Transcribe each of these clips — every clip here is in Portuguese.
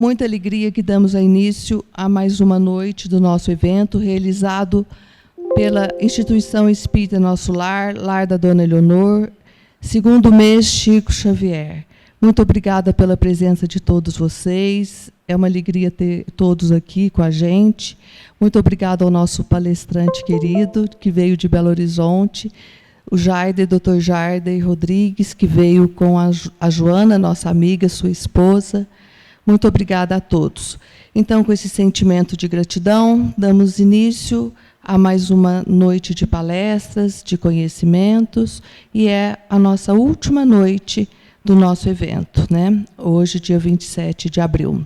Muita alegria que damos início a mais uma noite do nosso evento, realizado pela Instituição Espírita Nosso Lar, Lar da Dona Eleonor, segundo mês Chico Xavier. Muito obrigada pela presença de todos vocês. É uma alegria ter todos aqui com a gente. Muito obrigada ao nosso palestrante querido, que veio de Belo Horizonte, o Jarder, Dr. Jarder Rodrigues, que veio com a Joana, nossa amiga, sua esposa. Muito obrigada a todos. Então, com esse sentimento de gratidão, damos início a mais uma noite de palestras, de conhecimentos, e é a nossa última noite do nosso evento, né? Hoje, dia 27 de abril.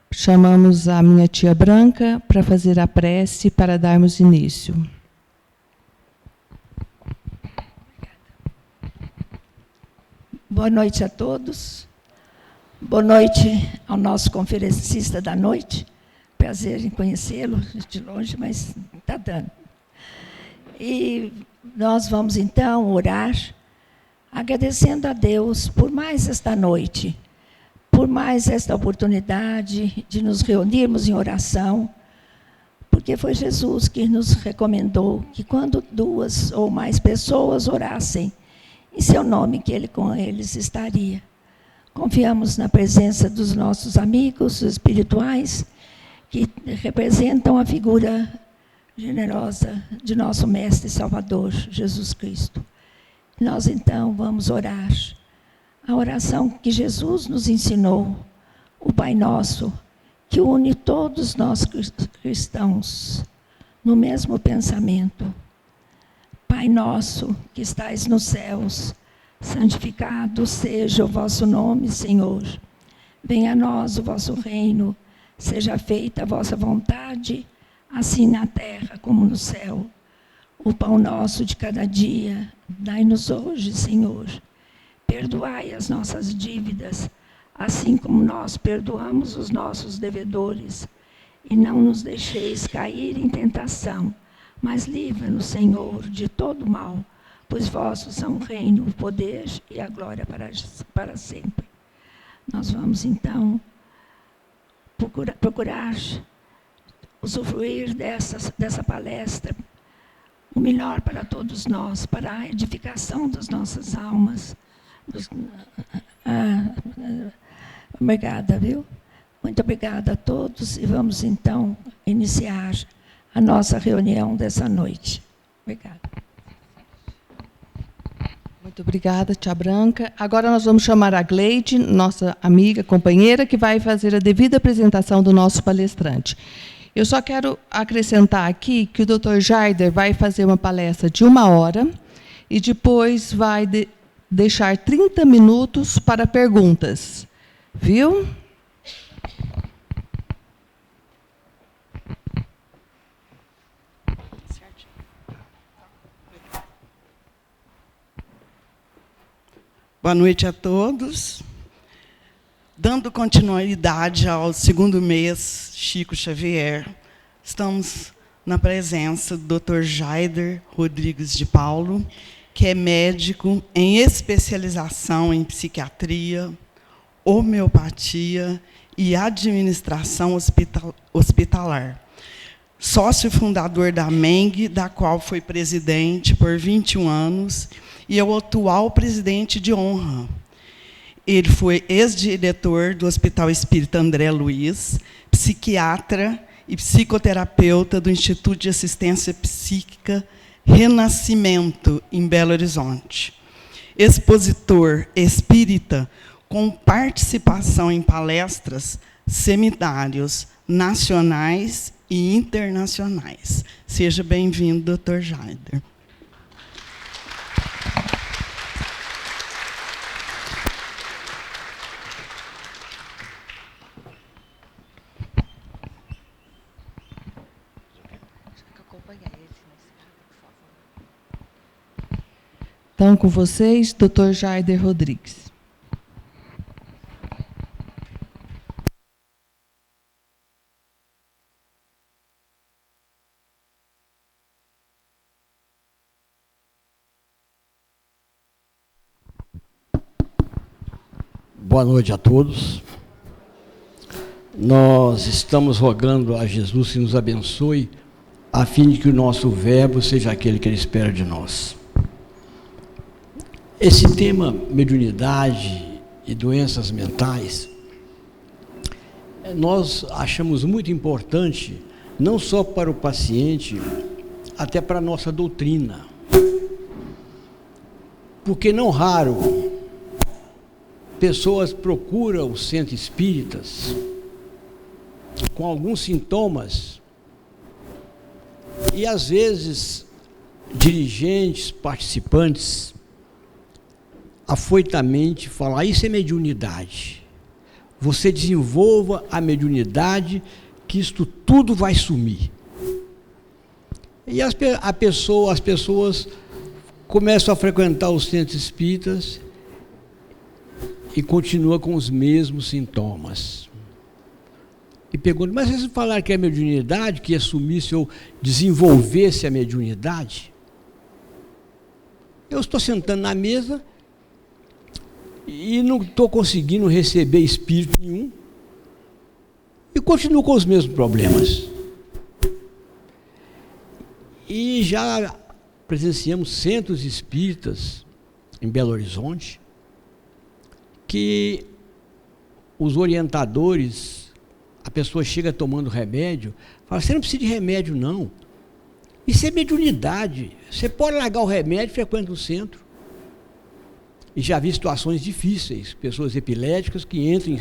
Chamamos a minha tia Branca para fazer a prece para darmos início. Boa noite a todos. Boa noite ao nosso conferencista da noite. Prazer em conhecê-lo de longe, mas está dando. E nós vamos, então, orar, agradecendo a Deus por mais esta noite, por mais esta oportunidade de nos reunirmos em oração, porque foi Jesus que nos recomendou que quando 2 ou mais pessoas orassem, em seu nome, que Ele com eles estaria. Confiamos na presença dos nossos amigos espirituais, que representam a figura generosa de nosso Mestre e Salvador, Jesus Cristo. Nós, então, vamos orar a oração que Jesus nos ensinou, o Pai Nosso, que une todos nós cristãos no mesmo pensamento. Pai nosso, que estais nos céus, santificado seja o vosso nome, Senhor. Venha a nós o vosso reino, seja feita a vossa vontade, assim na terra como no céu. O pão nosso de cada dia, dai-nos hoje, Senhor. Perdoai as nossas dívidas, assim como nós perdoamos os nossos devedores. E não nos deixeis cair em tentação, mas livra-nos, Senhor, de todo mal, pois vossos são o reino, o poder e a glória para sempre. Nós vamos, então, procurar usufruir dessa palestra, o melhor para todos nós, para a edificação das nossas almas. Obrigada, viu? Muito obrigada a todos, e vamos, então, iniciar a nossa reunião dessa noite. Obrigada. Muito obrigada, tia Branca. Agora nós vamos chamar a Gleide, nossa amiga, companheira, que vai fazer a devida apresentação do nosso palestrante. Eu só quero acrescentar aqui que o Dr. Jarder vai fazer uma palestra de 1 hora e depois vai deixar 30 minutos para perguntas. Viu? Boa noite a todos. Dando continuidade ao segundo mês Chico Xavier, estamos na presença do Dr. Jarder Rodrigues de Paulo, que é médico em especialização em psiquiatria, homeopatia e administração hospitalar. Sócio fundador da MENG, da qual foi presidente por 21 anos, e é o atual presidente de honra. Ele foi ex-diretor do Hospital Espírita André Luiz, psiquiatra e psicoterapeuta do Instituto de Assistência Psíquica Renascimento, em Belo Horizonte. Expositor espírita com participação em palestras, seminários nacionais e internacionais. Seja bem-vindo, Dr. Jarder. Então, com vocês, Dr. Jarder Rodrigues. Boa noite a todos. nós estamos rogando a Jesus que nos abençoe, a fim de que o nosso verbo seja aquele que Ele espera de nós. Esse tema, mediunidade e doenças mentais, nós achamos muito importante, não só para o paciente, até para a nossa doutrina. Porque não raro, pessoas procuram os centros espíritas com alguns sintomas e, às vezes, dirigentes, participantes, afoitamente falam: isso é mediunidade. Você desenvolva a mediunidade, que isto tudo vai sumir. E as pessoas começam a frequentar os centros espíritas e continuam com os mesmos sintomas. E perguntam: mas vocês falaram que é mediunidade, que ia sumir se eu desenvolvesse a mediunidade? Eu estou sentando na mesa e não estou conseguindo receber espírito nenhum e continuo com os mesmos problemas. E já presenciamos centros espíritas em Belo Horizonte que os orientadores, a pessoa chega tomando remédio, fala: você não precisa de remédio não, isso é mediunidade, você pode largar o remédio e frequenta o centro. E já vi situações difíceis, pessoas epiléticas que entram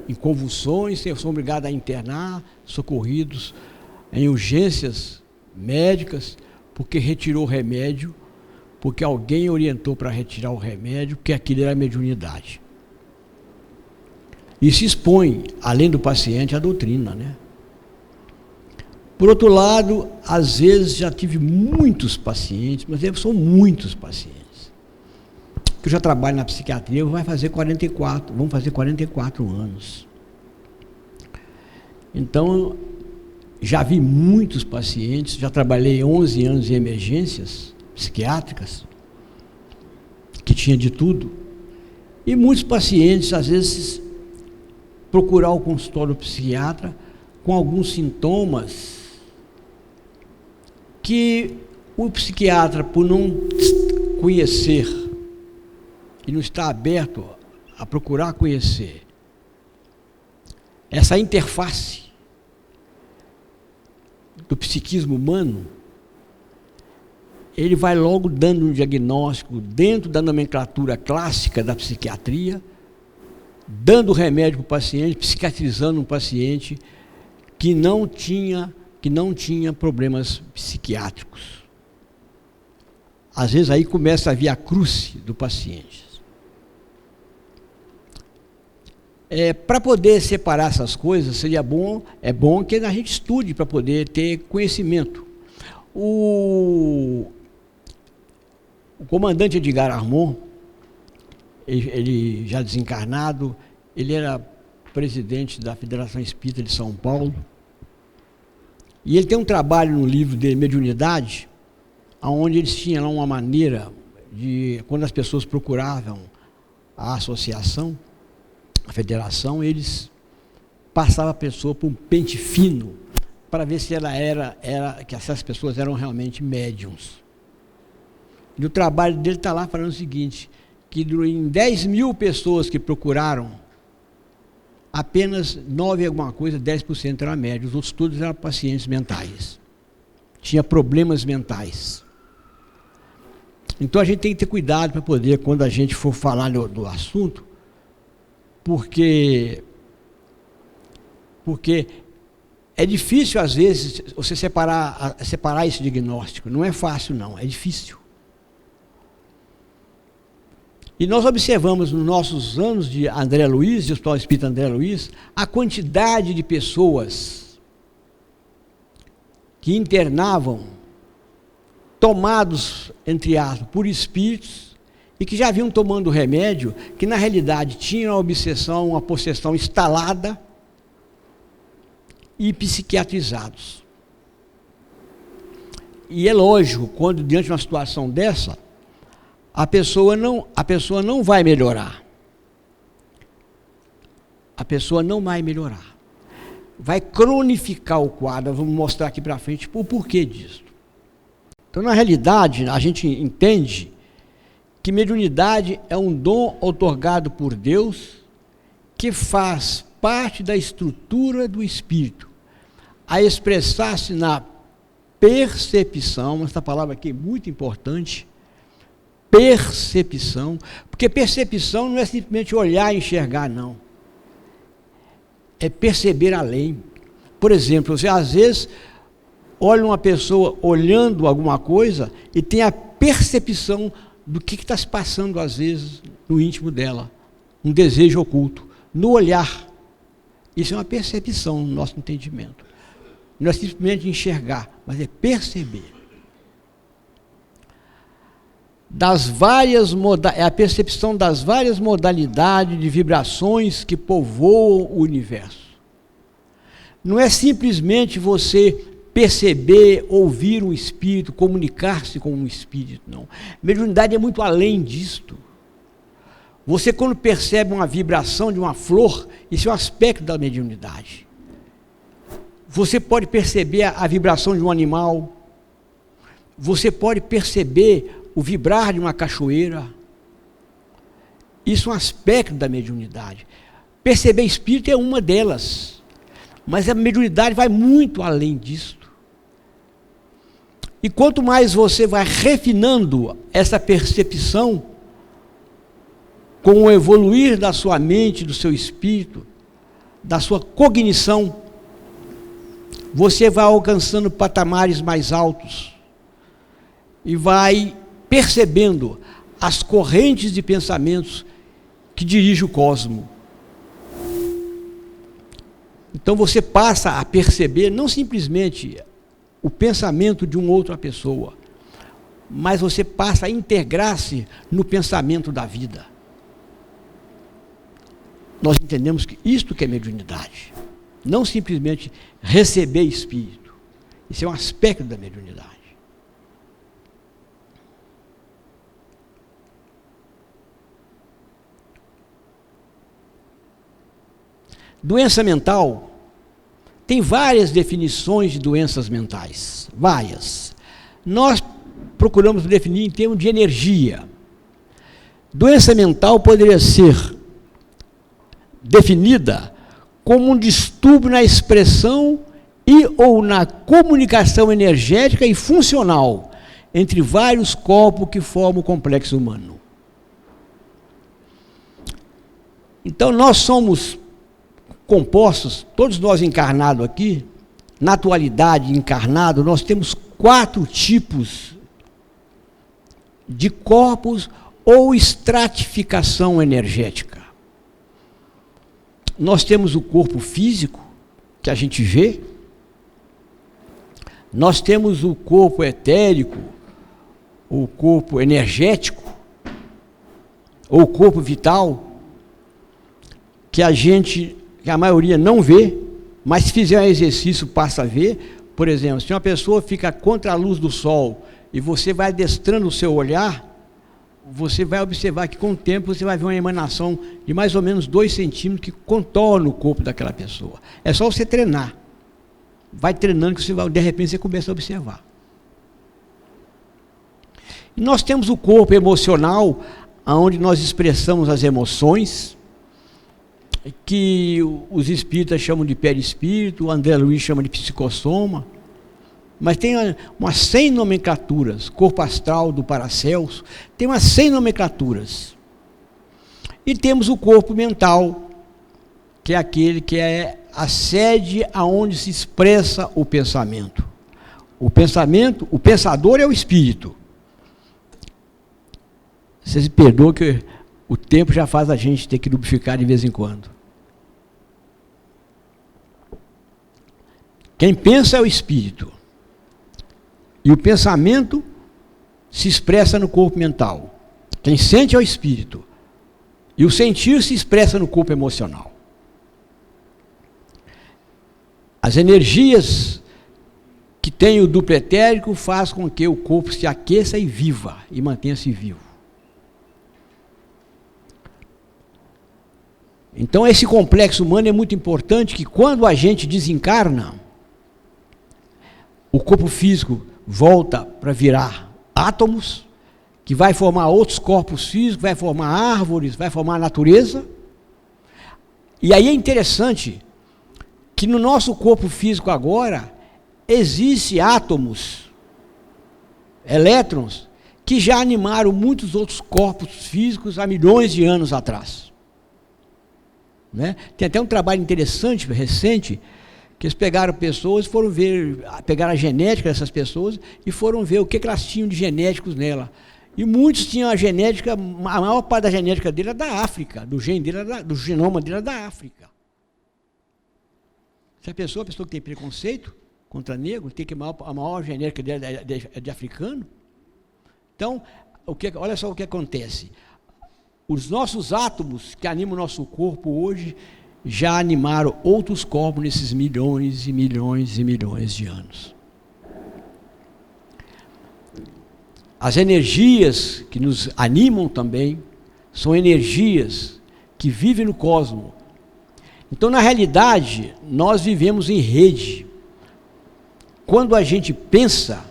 em convulsões, são obrigadas a internar, socorridos em urgências médicas, porque retirou o remédio, porque alguém orientou para retirar o remédio, porque aquilo era mediunidade. E se expõe, além do paciente, à doutrina, né? Por outro lado, às vezes já tive muitos pacientes, mas são muitos pacientes. Eu já trabalho na psiquiatria, vamos fazer 44 anos. Então, já vi muitos pacientes, já trabalhei 11 anos em emergências psiquiátricas, que tinha de tudo, e muitos pacientes, às vezes, procurar o consultório do psiquiatra com alguns sintomas que o psiquiatra, por não conhecer e não estar aberto a procurar conhecer essa interface do psiquismo humano, ele vai logo dando um diagnóstico dentro da nomenclatura clássica da psiquiatria, dando remédio para o paciente, psiquiatrizando um paciente que não tinha problemas psiquiátricos. Às vezes aí começa a vir a cruce do paciente. Para poder separar essas coisas, é bom que a gente estude para poder ter conhecimento. O comandante Edgar Armon, ele já desencarnado, ele era presidente da Federação Espírita de São Paulo, e ele tem um trabalho no livro dele, Mediunidade, onde eles tinham lá uma maneira de, quando as pessoas procuravam a associação, a federação, eles passavam a pessoa por um pente fino para ver se que essas pessoas eram realmente médiums. E o trabalho dele está lá falando o seguinte, que em 10 mil pessoas que procuraram, apenas 9 alguma coisa, 10% eram médiums, os outros todos eram pacientes mentais. Tinha problemas mentais. Então a gente tem que ter cuidado para poder, quando a gente for falar do assunto, porque é difícil, às vezes, você separar esse diagnóstico. Não é fácil, não, é difícil. E nós observamos nos nossos anos de André Luiz, de Hospital Espírita André Luiz, a quantidade de pessoas que internavam, tomados, entre aspas, por espíritos, e que já vinham tomando remédio, que na realidade tinham uma obsessão, uma possessão instalada, e psiquiatrizados. E é lógico, quando diante de uma situação dessa, a pessoa não vai melhorar. A pessoa não vai melhorar. vai cronificar o quadro. Vamos mostrar aqui para frente o porquê disso. Então, na realidade, a gente entende que mediunidade é um dom outorgado por Deus que faz parte da estrutura do espírito, a expressar-se na percepção. Essa palavra aqui é muito importante, percepção, porque percepção não é simplesmente olhar e enxergar, não. É perceber além. Por exemplo, você às vezes olha uma pessoa olhando alguma coisa e tem a percepção do que está se passando, às vezes, no íntimo dela. Um desejo oculto, no olhar. Isso é uma percepção no nosso entendimento. Não é simplesmente enxergar, mas é perceber. É a percepção das várias modalidades de vibrações que povoam o universo. Não é simplesmente você perceber, ouvir um espírito, comunicar-se com um espírito, não. Mediunidade é muito além disto. Você, quando percebe uma vibração de uma flor, isso é um aspecto da mediunidade. Você pode perceber a vibração de um animal, você pode perceber o vibrar de uma cachoeira. Isso é um aspecto da mediunidade. Perceber espírito é uma delas, mas a mediunidade vai muito além disto. E quanto mais você vai refinando essa percepção, com o evoluir da sua mente, do seu espírito, da sua cognição, você vai alcançando patamares mais altos e vai percebendo as correntes de pensamentos que dirigem o cosmo. Então você passa a perceber não simplesmente o pensamento de uma outra pessoa, mas você passa a integrar-se no pensamento da vida. Nós entendemos que isto que é mediunidade, não simplesmente receber espírito. Isso é um aspecto da mediunidade. Doença mental, tem várias definições de doenças mentais, várias. Nós procuramos definir em termos de energia. Doença mental poderia ser definida como um distúrbio na expressão e ou na comunicação energética e funcional entre vários corpos que formam o complexo humano. Então nós somos compostos, todos nós encarnados aqui, na atualidade encarnado, nós temos 4 tipos de corpos ou estratificação energética. Nós temos o corpo físico, que a gente vê, nós temos o corpo etérico, o corpo energético, ou o corpo vital, que a maioria não vê, mas se fizer um exercício passa a ver. Por exemplo, se uma pessoa fica contra a luz do sol e você vai adestrando o seu olhar, você vai observar que com o tempo você vai ver uma emanação de mais ou menos 2 centímetros que contorna o corpo daquela pessoa. É só você treinar. Vai treinando que você vai, de repente você começa a observar. E nós temos o corpo emocional, onde nós expressamos as emoções, que os espíritas chamam de perispírito, o André Luiz chama de psicossoma, mas tem umas 100 nomenclaturas, corpo astral do Paracelso, tem umas 100 nomenclaturas. E temos o corpo mental, que é aquele que é a sede aonde se expressa o pensamento. O pensador é o espírito. Vocês me perdoam que o tempo já faz a gente ter que lubrificar de vez em quando. Quem pensa é o espírito. E o pensamento se expressa no corpo mental. Quem sente é o espírito. E o sentir se expressa no corpo emocional. As energias que tem o duplo etérico faz com que o corpo se aqueça e viva, e mantenha-se vivo. Então, esse complexo humano é muito importante, que quando a gente desencarna, o corpo físico volta para virar átomos, que vai formar outros corpos físicos, vai formar árvores, vai formar a natureza. E aí é interessante que no nosso corpo físico agora, existem átomos, elétrons, que já animaram muitos outros corpos físicos há milhões de anos atrás. Né? Tem até um trabalho interessante, recente, que eles pegaram pessoas, foram ver, pegaram a genética dessas pessoas e foram ver o que elas tinham de genéticos nela. E muitos tinham a genética, a maior parte da genética dele era da África, do gene dele, do genoma dele era da África. Se a pessoa que tem preconceito contra negro, tem que a maior genética dele é de africano. Então, olha só o que acontece. Os nossos átomos que animam o nosso corpo hoje já animaram outros corpos nesses milhões e milhões e milhões de anos. As energias que nos animam também são energias que vivem no cosmos. Então, na realidade, nós vivemos em rede. Quando a gente pensa,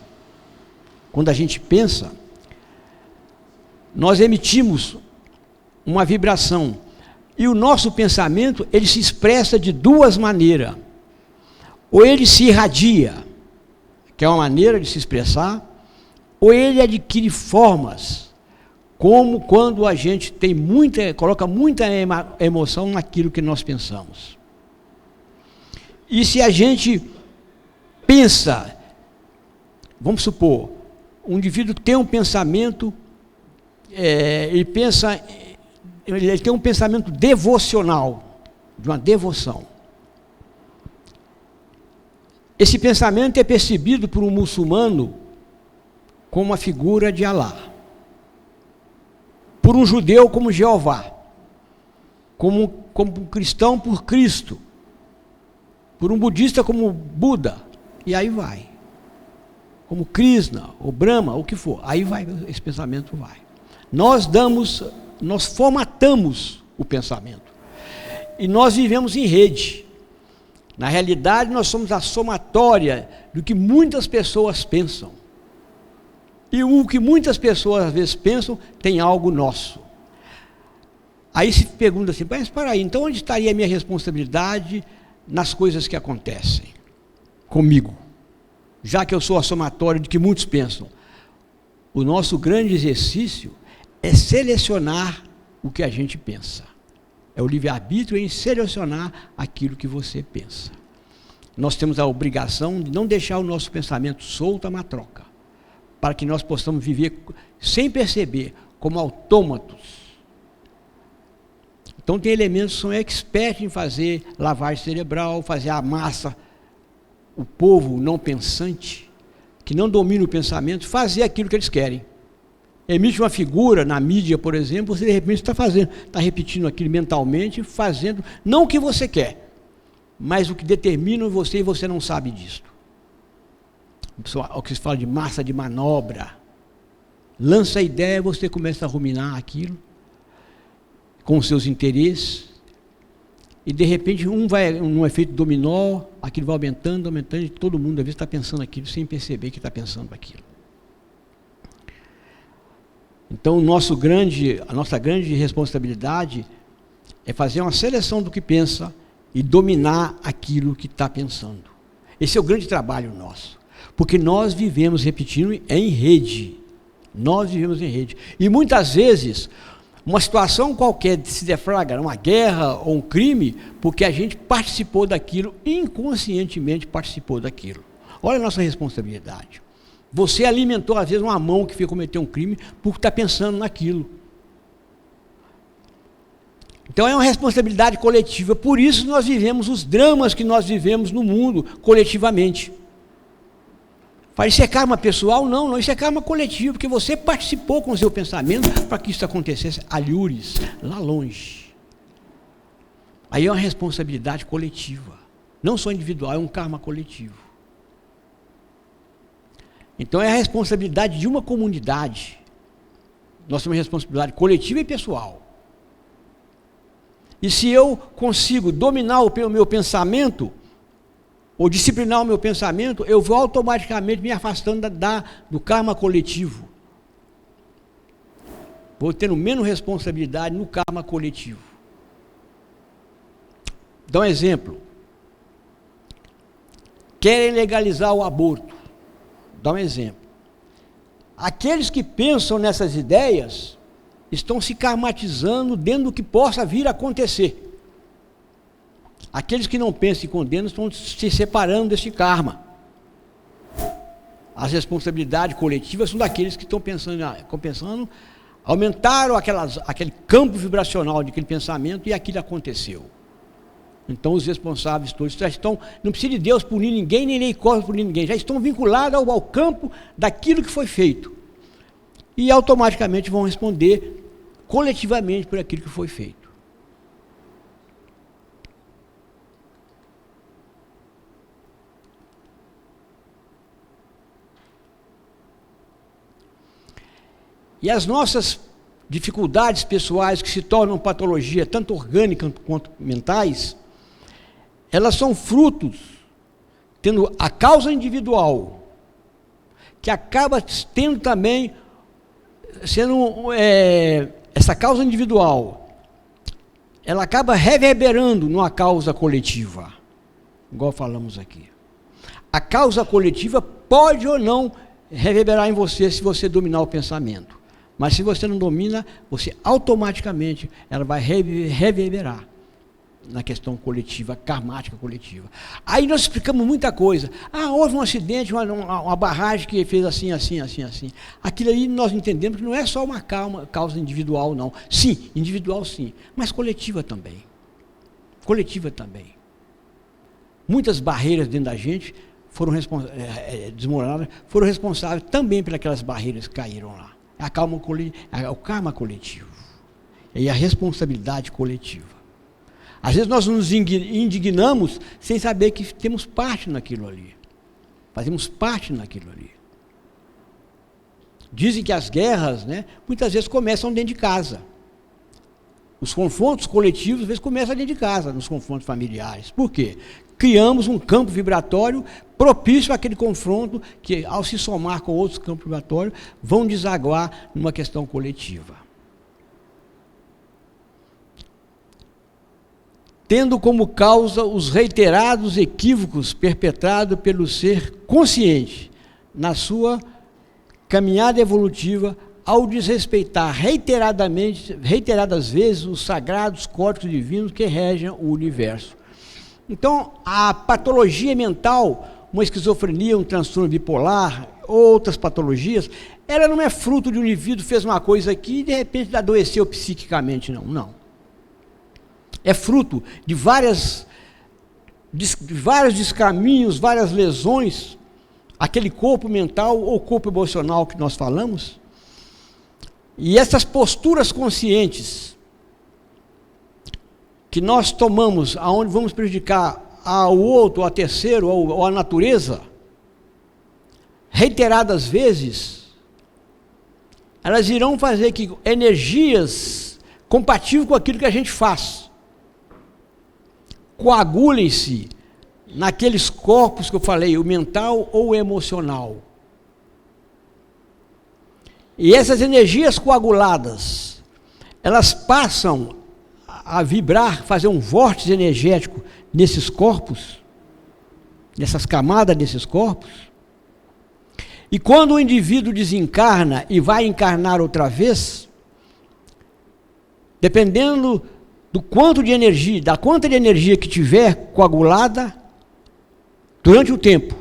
nós emitimos uma vibração. E o nosso pensamento, ele se expressa de duas maneiras. Ou ele se irradia, que é uma maneira de se expressar, ou ele adquire formas, como quando a gente coloca muita emoção naquilo que nós pensamos. E se a gente pensa, vamos supor, um indivíduo tem um pensamento, ele tem um pensamento devocional, de uma devoção. Esse pensamento é percebido por um muçulmano como uma figura de Alá, por um judeu como Jeová, como um cristão por Cristo, por um budista como Buda, e aí vai, como Krishna, ou Brahma, o que for, aí vai, esse pensamento vai. Nós formatamos o pensamento, e nós vivemos em rede. Na realidade, nós somos a somatória do que muitas pessoas pensam. E o que muitas pessoas às vezes pensam tem algo nosso. Aí se pergunta assim, mas para aí, então onde estaria a minha responsabilidade nas coisas que acontecem comigo? Já que eu sou a somatória do que muitos pensam. O nosso grande exercício é selecionar o que a gente pensa. É o livre-arbítrio em selecionar aquilo que você pensa. Nós temos a obrigação de não deixar o nosso pensamento solto a matroca, para que nós possamos viver sem perceber, como autômatos. Então tem elementos que são expertos em fazer lavagem cerebral, fazer a massa, o povo não pensante, que não domina o pensamento, fazer aquilo que eles querem. Emite uma figura na mídia, por exemplo, você de repente está repetindo aquilo mentalmente, fazendo, não o que você quer, mas o que determina você e você não sabe disso. O que se fala de massa de manobra. Lança a ideia, você começa a ruminar aquilo, com os seus interesses, e de repente vai num efeito dominó, aquilo vai aumentando, e todo mundo às vezes está pensando aquilo sem perceber que está pensando aquilo. Então, a nossa grande responsabilidade é fazer uma seleção do que pensa e dominar aquilo que está pensando. Esse é o grande trabalho nosso, porque nós vivemos, repetindo, em rede. Nós vivemos em rede. E muitas vezes, uma situação qualquer se deflagra, uma guerra ou um crime, porque a gente participou daquilo, inconscientemente participou daquilo. Olha a nossa responsabilidade. Você alimentou, às vezes, uma mão que foi cometer um crime por estar pensando naquilo. Então, é uma responsabilidade coletiva. Por isso, nós vivemos os dramas que nós vivemos no mundo, coletivamente. Fala, isso é karma pessoal? Não, isso é karma coletivo, porque você participou com o seu pensamento para que isso acontecesse alhures, lá longe. Aí é uma responsabilidade coletiva. Não só individual, é um karma coletivo. Então é a responsabilidade de uma comunidade. Nós temos responsabilidade coletiva e pessoal. E se eu consigo dominar o meu pensamento, ou disciplinar o meu pensamento, eu vou automaticamente me afastando do karma coletivo. Vou tendo menos responsabilidade no karma coletivo. Dá um exemplo. Querem legalizar o aborto. Dá um exemplo. Aqueles que pensam nessas ideias estão se karmatizando dentro do que possa vir a acontecer. Aqueles que não pensam e condenam estão se separando desse karma. As responsabilidades coletivas são daqueles que estão pensando, aumentaram aquele campo vibracional daquele pensamento e aquilo aconteceu. Então os responsáveis todos já estão, não precisa de Deus punir ninguém, nem cosmos punir ninguém, já estão vinculados ao campo daquilo que foi feito. E automaticamente vão responder coletivamente por aquilo que foi feito. E as nossas dificuldades pessoais que se tornam patologia, tanto orgânica quanto mentais, elas são frutos, tendo a causa individual, que acaba tendo também, sendo essa causa individual, ela acaba reverberando numa causa coletiva, igual falamos aqui. A causa coletiva pode ou não reverberar em você se você dominar o pensamento. Mas se você não domina, você automaticamente, ela vai reverberar na questão coletiva, karmática coletiva. Aí nós explicamos muita coisa. Houve um acidente, uma barragem que fez assim. Aquilo aí nós entendemos que não é só uma causa individual, não. Sim, individual sim, mas coletiva também. Coletiva também. Muitas barreiras dentro da gente foram desmoronadas, foram responsáveis também por aquelas barreiras que caíram lá. O karma coletivo e a responsabilidade coletiva. Às vezes nós nos indignamos sem saber que temos parte naquilo ali. Fazemos parte naquilo ali. Dizem que as guerras, muitas vezes começam dentro de casa. Os confrontos coletivos, às vezes, começam dentro de casa, nos confrontos familiares. Por quê? Criamos um campo vibratório propício àquele confronto que, ao se somar com outros campos vibratórios, vão desaguar numa questão coletiva. Tendo como causa os reiterados equívocos perpetrados pelo ser consciente na sua caminhada evolutiva ao desrespeitar reiteradas vezes os sagrados códigos divinos que regem o universo. Então, a patologia mental, uma esquizofrenia, um transtorno bipolar, outras patologias, ela não é fruto de um indivíduo que fez uma coisa aqui e de repente adoeceu psiquicamente, não. É fruto de vários descaminhos, várias lesões, aquele corpo mental ou corpo emocional que nós falamos. E essas posturas conscientes que nós tomamos, aonde vamos prejudicar ao outro, ao terceiro, ou à natureza, reiteradas vezes, elas irão fazer que energias compatíveis com aquilo que a gente faz coagulem-se naqueles corpos que eu falei, o mental ou o emocional. E essas energias coaguladas, elas passam a vibrar, fazer um vórtice energético nesses corpos, nessas camadas desses corpos. E quando o indivíduo desencarna e vai encarnar outra vez, dependendo do quanto de energia, da quanta de energia que tiver coagulada durante o tempo,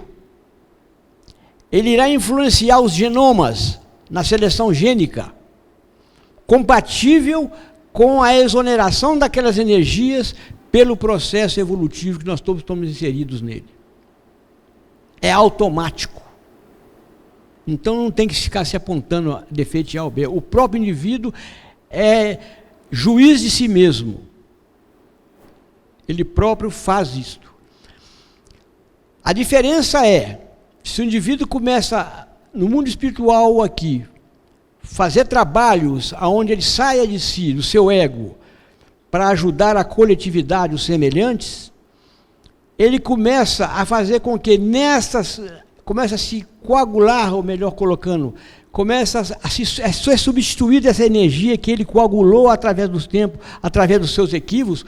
ele irá influenciar os genomas na seleção gênica, compatível com a exoneração daquelas energias pelo processo evolutivo que nós todos estamos inseridos nele. É automático. Então não tem que ficar se apontando a defeito A ou B. O próprio indivíduo é juiz de si mesmo. Ele próprio faz isto. A diferença é, se o indivíduo começa, no mundo espiritual aqui, fazer trabalhos onde ele saia de si, do seu ego, para ajudar a coletividade, os semelhantes, ele começa a fazer com que começa a se coagular, ou melhor colocando, começa a ser substituída essa energia que ele coagulou através dos tempos, através dos seus equívocos,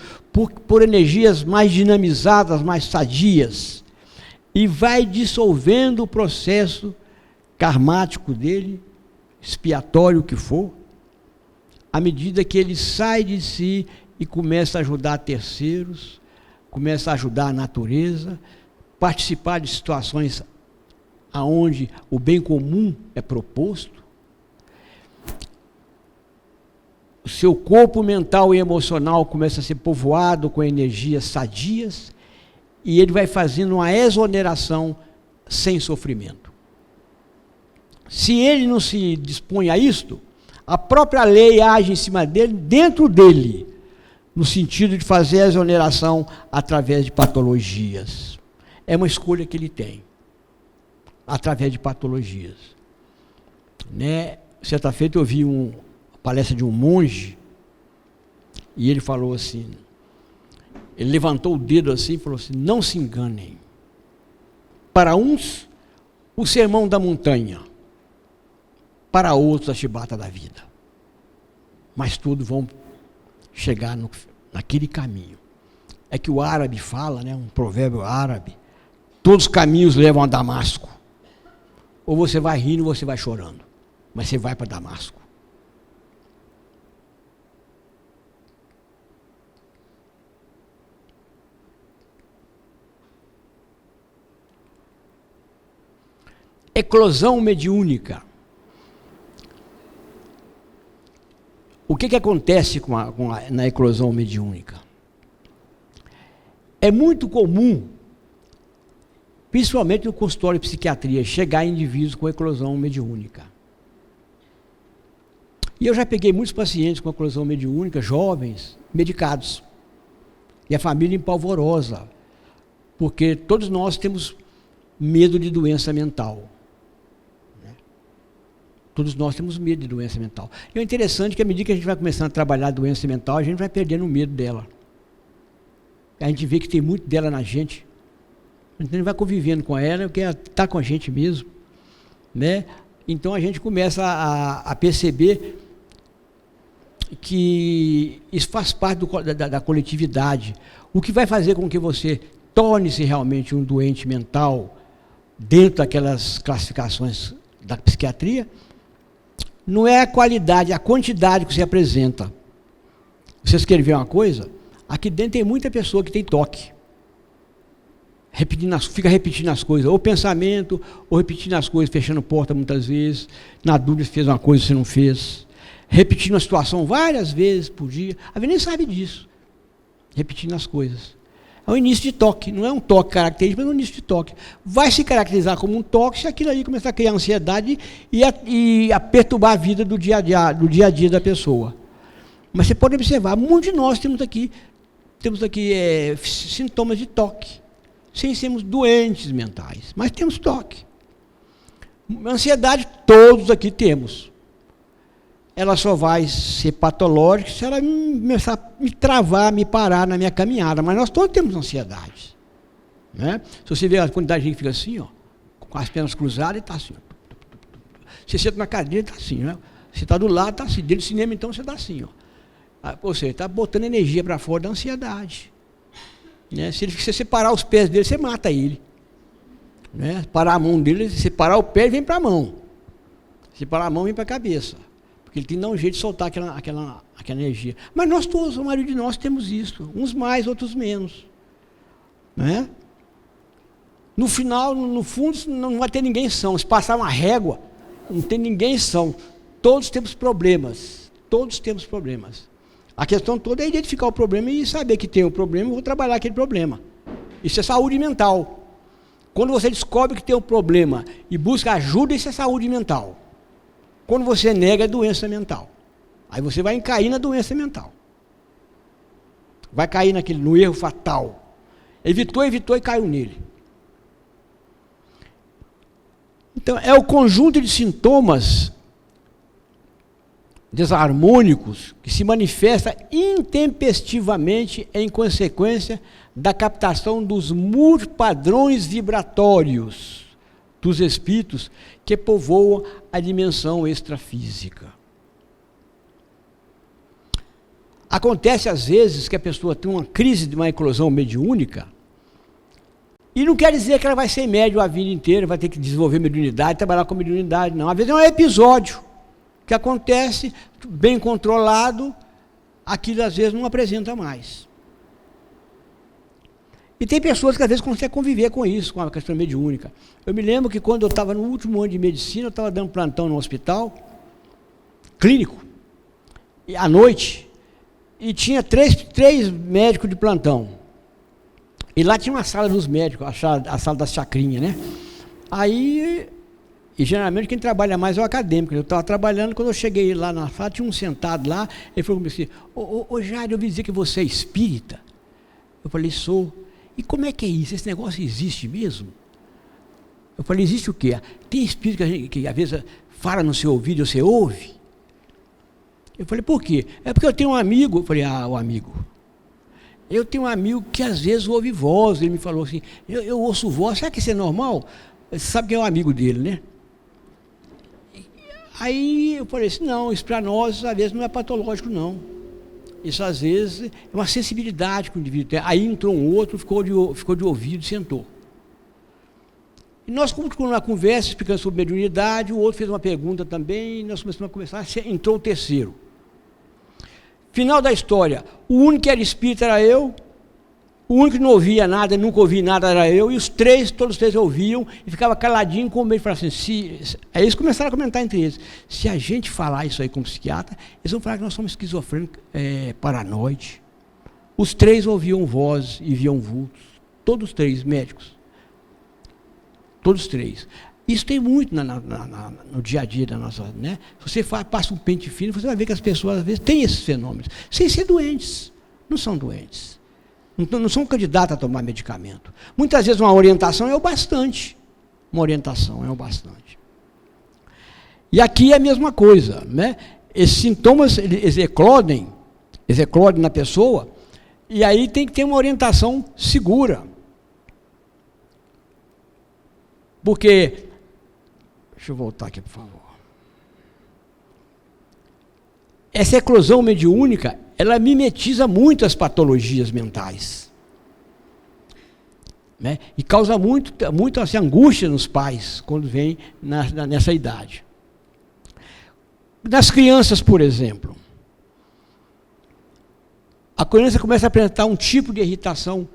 por energias mais dinamizadas, mais sadias, e vai dissolvendo o processo karmático dele, expiatório que for, à medida que ele sai de si e começa a ajudar terceiros, começa a ajudar a natureza, participar de situações aonde o bem comum é proposto. O seu corpo mental e emocional começa a ser povoado com energias sadias e ele vai fazendo uma exoneração sem sofrimento. Se ele não se dispõe a isto, a própria lei age em cima dele, dentro dele, no sentido de fazer a exoneração através de patologias. É uma escolha que ele tem, através de patologias. Né? Certa feita eu vi uma palestra de um monge, e ele falou assim, ele levantou o dedo assim e falou assim, não se enganem. Para uns, o sermão da montanha, para outros a chibata da vida. Mas todos vão chegar naquele caminho. É que o árabe fala, né, um provérbio árabe, todos os caminhos levam a Damasco. Ou você vai rindo ou você vai chorando. Mas você vai para Damasco. Eclosão mediúnica. O que acontece na eclosão mediúnica? É muito comum, principalmente no consultório de psiquiatria, chegar em indivíduos com eclosão mediúnica. E eu já peguei muitos pacientes com eclosão mediúnica, jovens, medicados. E a família empolvorosa, porque todos nós temos medo de doença mental. Todos nós temos medo de doença mental. E é interessante que à medida que a gente vai começando a trabalhar a doença mental, a gente vai perdendo o medo dela. A gente vê que tem muito dela na gente. A gente vai convivendo com ela, porque ela está com a gente mesmo. Né? Então a gente começa a perceber que isso faz parte da coletividade. O que vai fazer com que você torne-se realmente um doente mental dentro daquelas classificações da psiquiatria, não é a qualidade, a quantidade que você apresenta. Vocês querem ver uma coisa? Aqui dentro tem muita pessoa que tem toque. Fica repetindo as coisas, ou pensamento, ou repetindo as coisas, fechando porta muitas vezes, na dúvida se fez uma coisa ou se não fez. Repetindo a situação várias vezes por dia. A gente nem sabe disso. Repetindo as coisas. É um início de toque, não é um toque característico, mas é um início de toque. Vai se caracterizar como um toque se aquilo ali começar a criar ansiedade e a perturbar a vida do dia a dia da pessoa. Mas você pode observar, muitos de nós temos aqui sintomas de toque, sem sermos doentes mentais, mas temos toque. Ansiedade todos aqui temos. Ela só vai ser patológica se ela começar a me travar, me parar na minha caminhada. Mas nós todos temos ansiedade. Né? Se você vê a quantidade de gente que fica assim, ó, com as pernas cruzadas, e está assim. Ó. Você senta na cadeira, está assim. Né? Você está do lado, está assim. Dentro do cinema, então, você está assim. Ó. Você está botando energia para fora da ansiedade. Né? Se você separar os pés dele, você mata ele. Né? Parar a mão dele, separar o pé, ele vem para a mão. Separar a mão, vem para a cabeça. Ele tem que dar um jeito de soltar aquela energia. Mas nós todos, a maioria de nós temos isso. Uns mais, outros menos. Né? No final, no fundo, não vai ter ninguém são. Se passar uma régua, não tem ninguém são. Todos temos problemas. Todos temos problemas. A questão toda é identificar o problema e saber que tem um problema e vou trabalhar aquele problema. Isso é saúde mental. Quando você descobre que tem um problema e busca ajuda, isso é saúde mental. Quando você nega, é doença mental. Aí você vai cair na doença mental. Vai cair no erro fatal. Evitou e caiu nele. Então, é o conjunto de sintomas desarmônicos que se manifesta intempestivamente em consequência da captação dos padrões vibratórios dos espíritos que povoam a dimensão extrafísica. Acontece às vezes que a pessoa tem uma crise de uma eclosão mediúnica, e não quer dizer que ela vai ser médium a vida inteira, vai ter que desenvolver mediunidade, trabalhar com mediunidade, não. Às vezes é um episódio que acontece, bem controlado, aquilo às vezes não apresenta mais. E tem pessoas que às vezes conseguem conviver com isso, com a questão mediúnica. Eu me lembro que quando eu estava no último ano de medicina, eu estava dando plantão no hospital clínico, e à noite, e tinha três médicos de plantão. E lá tinha uma sala dos médicos, a sala da chacrinha, né? Aí, e geralmente quem trabalha mais é o acadêmico. Eu estava trabalhando, quando eu cheguei lá na sala, tinha um sentado lá, ele falou assim, ô Jair, eu ouvi dizer que você é espírita. Eu falei, sou. E como é que é isso? Esse negócio existe mesmo? Eu falei, existe o quê? Tem espírito que às vezes fala no seu ouvido e você ouve? Eu falei, por quê? É porque eu tenho um amigo. Eu falei, o amigo. Eu tenho um amigo que às vezes ouve voz. Ele me falou assim, eu ouço voz, será que isso é normal? Você sabe que é um amigo dele, né? Aí eu falei assim, não, isso para nós às vezes não é patológico, não. Isso às vezes é uma sensibilidade que o indivíduo tem. Aí entrou um outro, ficou de ouvido e sentou. E nós continuamos na conversa, explicando sobre mediunidade, o outro fez uma pergunta também, e nós começamos a conversar, entrou o terceiro. Final da história, o único que era espírita era eu, o único que não ouvia nada, nunca ouvi nada era eu, e todos os três ouviam, e ficava caladinho com medo de falar assim, aí eles começaram a comentar entre eles, se a gente falar isso aí como psiquiatra, eles vão falar que nós somos esquizofrênicos, paranoide. Os três ouviam voz e viam vultos, todos os três médicos, todos os três. Isso tem muito no dia a dia da nossa, né? Se você passa um pente fino, você vai ver que as pessoas às vezes têm esses fenômenos, sem ser doentes, não são doentes. Não são candidatos a tomar medicamento. Muitas vezes uma orientação é o bastante. Uma orientação é o bastante. E aqui é a mesma coisa, né? Esses sintomas, eles eclodem na pessoa, e aí tem que ter uma orientação segura. Porque, deixa eu voltar aqui, por favor. Essa eclosão mediúnica, ela mimetiza muito as patologias mentais, né? E causa muito assim, angústia nos pais, quando vem nessa idade. Nas crianças, por exemplo, a criança começa a apresentar um tipo de irritação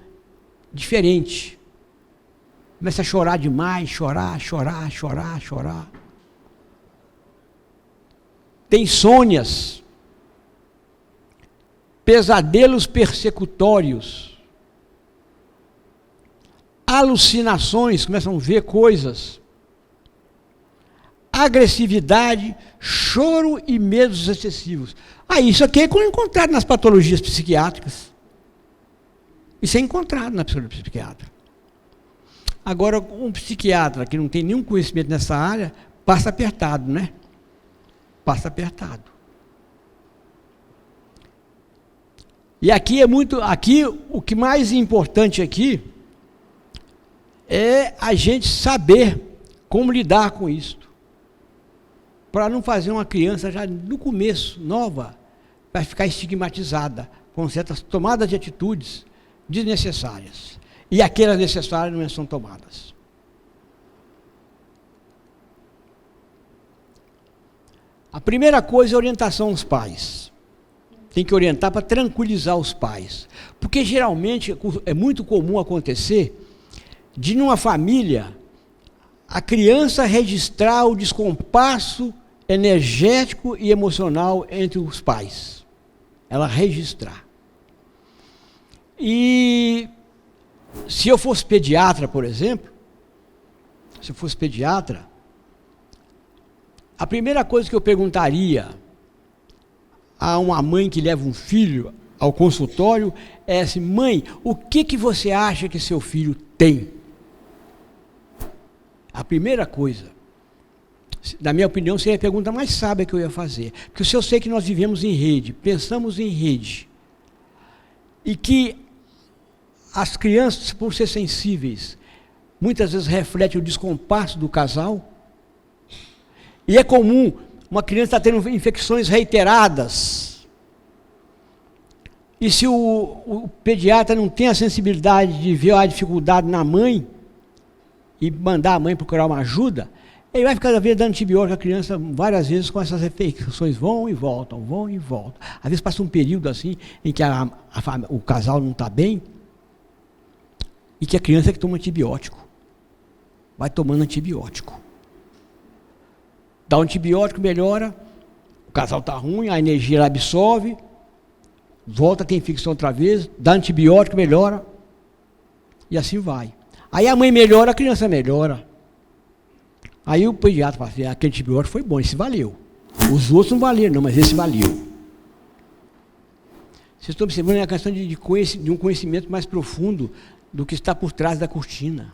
diferente. Começa a chorar demais, chorar. Tem insônias, pesadelos persecutórios, alucinações, começam a ver coisas, agressividade, choro e medos excessivos. Isso aqui é encontrado nas patologias psiquiátricas. Isso é encontrado na psiquiatra. Agora, um psiquiatra que não tem nenhum conhecimento nessa área, passa apertado, né? Passa apertado. E aqui o que mais importante aqui é a gente saber como lidar com isso. Para não fazer uma criança já no começo, nova, vai ficar estigmatizada com certas tomadas de atitudes desnecessárias. E aquelas necessárias não são tomadas. A primeira coisa é a orientação aos pais. Tem que orientar para tranquilizar os pais. Porque geralmente é muito comum acontecer de numa família a criança registrar o descompasso energético e emocional entre os pais. Ela registrar. E se eu fosse pediatra, por exemplo, a primeira coisa que eu perguntaria a uma mãe que leva um filho ao consultório é assim, mãe, o que você acha que seu filho tem? A primeira coisa. Na minha opinião, seria a pergunta mais sábia que eu ia fazer. Porque se eu sei que nós vivemos em rede, pensamos em rede, e que as crianças, por ser sensíveis, muitas vezes refletem o descompasso do casal, e é comum uma criança estar tendo infecções reiteradas, e se o pediatra não tem a sensibilidade de ver a dificuldade na mãe, e mandar a mãe procurar uma ajuda, ele vai ficar dando antibiótico à criança várias vezes com essas infecções, vão e voltam, vão e voltam. Às vezes passa um período assim, em que o casal não está bem, e que a criança é que toma antibiótico. Vai tomando antibiótico. Dá um antibiótico, melhora, o casal está ruim, a energia ela absorve, volta a ter infecção outra vez, dá antibiótico, melhora, e assim vai. Aí a mãe melhora, a criança melhora. Aí o pediatra fala assim, aquele antibiótico foi bom, esse valeu. Os outros não valeram, não, mas esse valeu. Vocês estão observando a questão de um conhecimento mais profundo do que está por trás da cortina.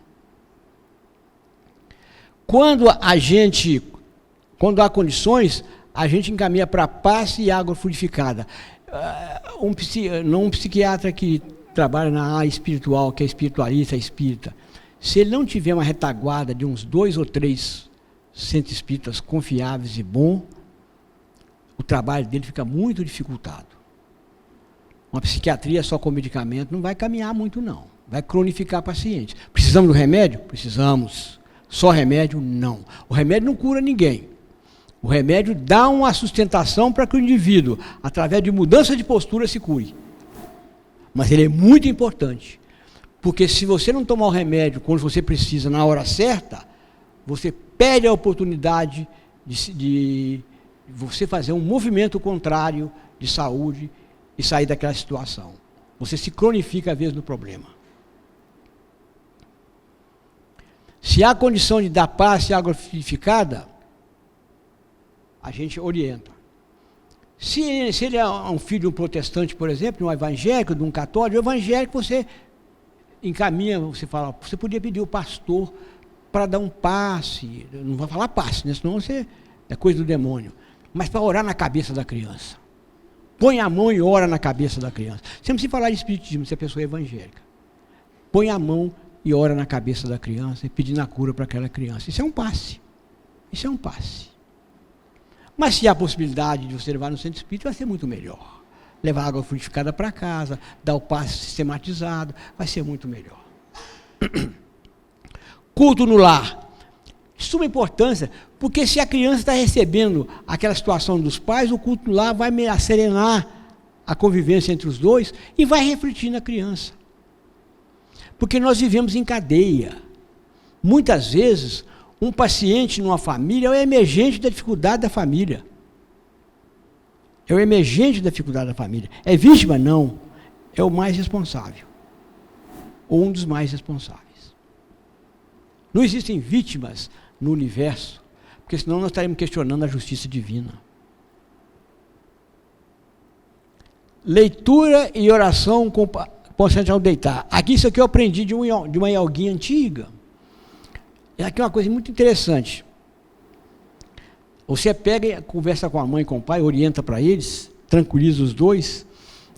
Quando há condições, a gente encaminha para passe e água fluidificada. Um psiquiatra que trabalha na área espiritual, que é espiritualista, espírita, se ele não tiver uma retaguarda de uns 2 ou 3 centros espíritas confiáveis e bons, o trabalho dele fica muito dificultado. Uma psiquiatria só com medicamento não vai caminhar muito, não. Vai cronificar pacientes. Precisamos do remédio? Precisamos. Só remédio? Não. O remédio não cura ninguém. O remédio dá uma sustentação para que o indivíduo, através de mudança de postura, se cure. Mas ele é muito importante. Porque se você não tomar o remédio quando você precisa, na hora certa, você perde a oportunidade de você fazer um movimento contrário de saúde e sair daquela situação. Você se cronifica, às vezes, no problema. Se há condição de dar passe e água fluidificada, a gente orienta. Se ele é um filho de um protestante, por exemplo, de um evangélico, de um católico, o evangélico você encaminha, você fala, você podia pedir o pastor para dar um passe, não vai falar passe, né? Senão é coisa do demônio, mas para orar na cabeça da criança. Põe a mão e ora na cabeça da criança. Você não precisa falar de espiritismo, se a pessoa é evangélica. Põe a mão e ora na cabeça da criança e pedindo a cura para aquela criança. Isso é um passe. Isso é um passe. Mas se há a possibilidade de você levar no centro espírita, vai ser muito melhor. Levar água fluidificada para casa, dar o passe sistematizado, vai ser muito melhor. Culto no lar. Suma importância, porque se a criança está recebendo aquela situação dos pais, o culto no lar vai serenar a convivência entre os dois e vai refletir na criança. Porque nós vivemos em cadeia. Muitas vezes, um paciente numa família é o emergente da dificuldade da família. É o emergente da dificuldade da família. É vítima? Não. É o mais responsável. Ou um dos mais responsáveis. Não existem vítimas no universo, porque senão nós estaríamos questionando a justiça divina. Leitura e oração constante ao deitar. Aqui, isso aqui eu aprendi de uma ioguinha antiga. E aqui é uma coisa muito interessante. Você pega e conversa com a mãe e com o pai, orienta para eles, tranquiliza os dois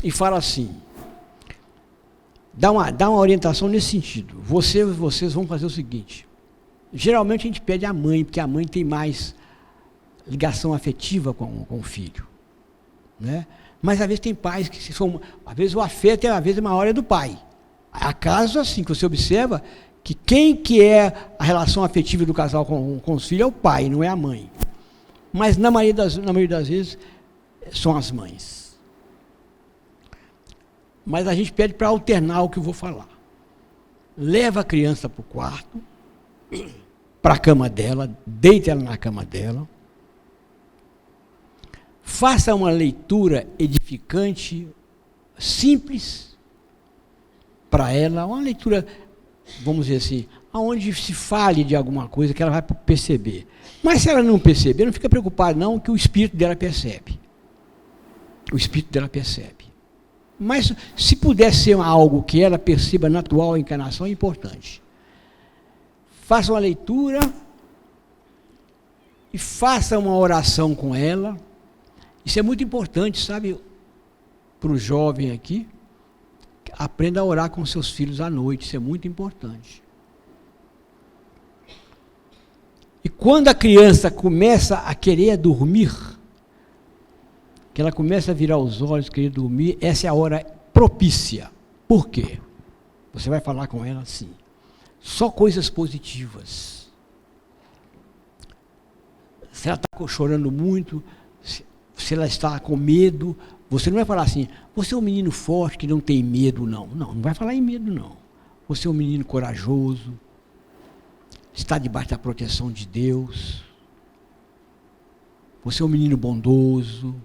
e fala assim, dá uma orientação nesse sentido. Vocês vão fazer o seguinte, geralmente a gente pede à mãe, porque a mãe tem mais ligação afetiva com o filho, né? Mas às vezes tem pais que às vezes o afeto às vezes maior é do pai. Há casos assim que você observa que quem que é a relação afetiva do casal com os filhos é o pai, não é a mãe. Mas na maioria das vezes são as mães. Mas a gente pede para alternar o que eu vou falar. Leva a criança para o quarto, para a cama dela, deita ela na cama dela, faça uma leitura edificante, simples, para ela, uma leitura, vamos dizer assim, aonde se fale de alguma coisa que ela vai perceber. Mas se ela não perceber, não fica preocupada não, que o espírito dela percebe. O espírito dela percebe. Mas se puder ser algo que ela perceba na atual encarnação, é importante. Faça uma leitura e faça uma oração com ela. Isso é muito importante, sabe, para o jovem aqui. Aprenda a orar com seus filhos à noite, isso é muito importante. E quando a criança começa a querer dormir, que ela começa a virar os olhos, querer dormir, essa é a hora propícia. Por quê? Você vai falar com ela assim, só coisas positivas. Se ela está chorando muito, se ela está com medo, você não vai falar assim, você é um menino forte que não tem medo, não. Não, não vai falar em medo, não. Você é um menino corajoso, está debaixo da proteção de Deus. Você é um menino bondoso.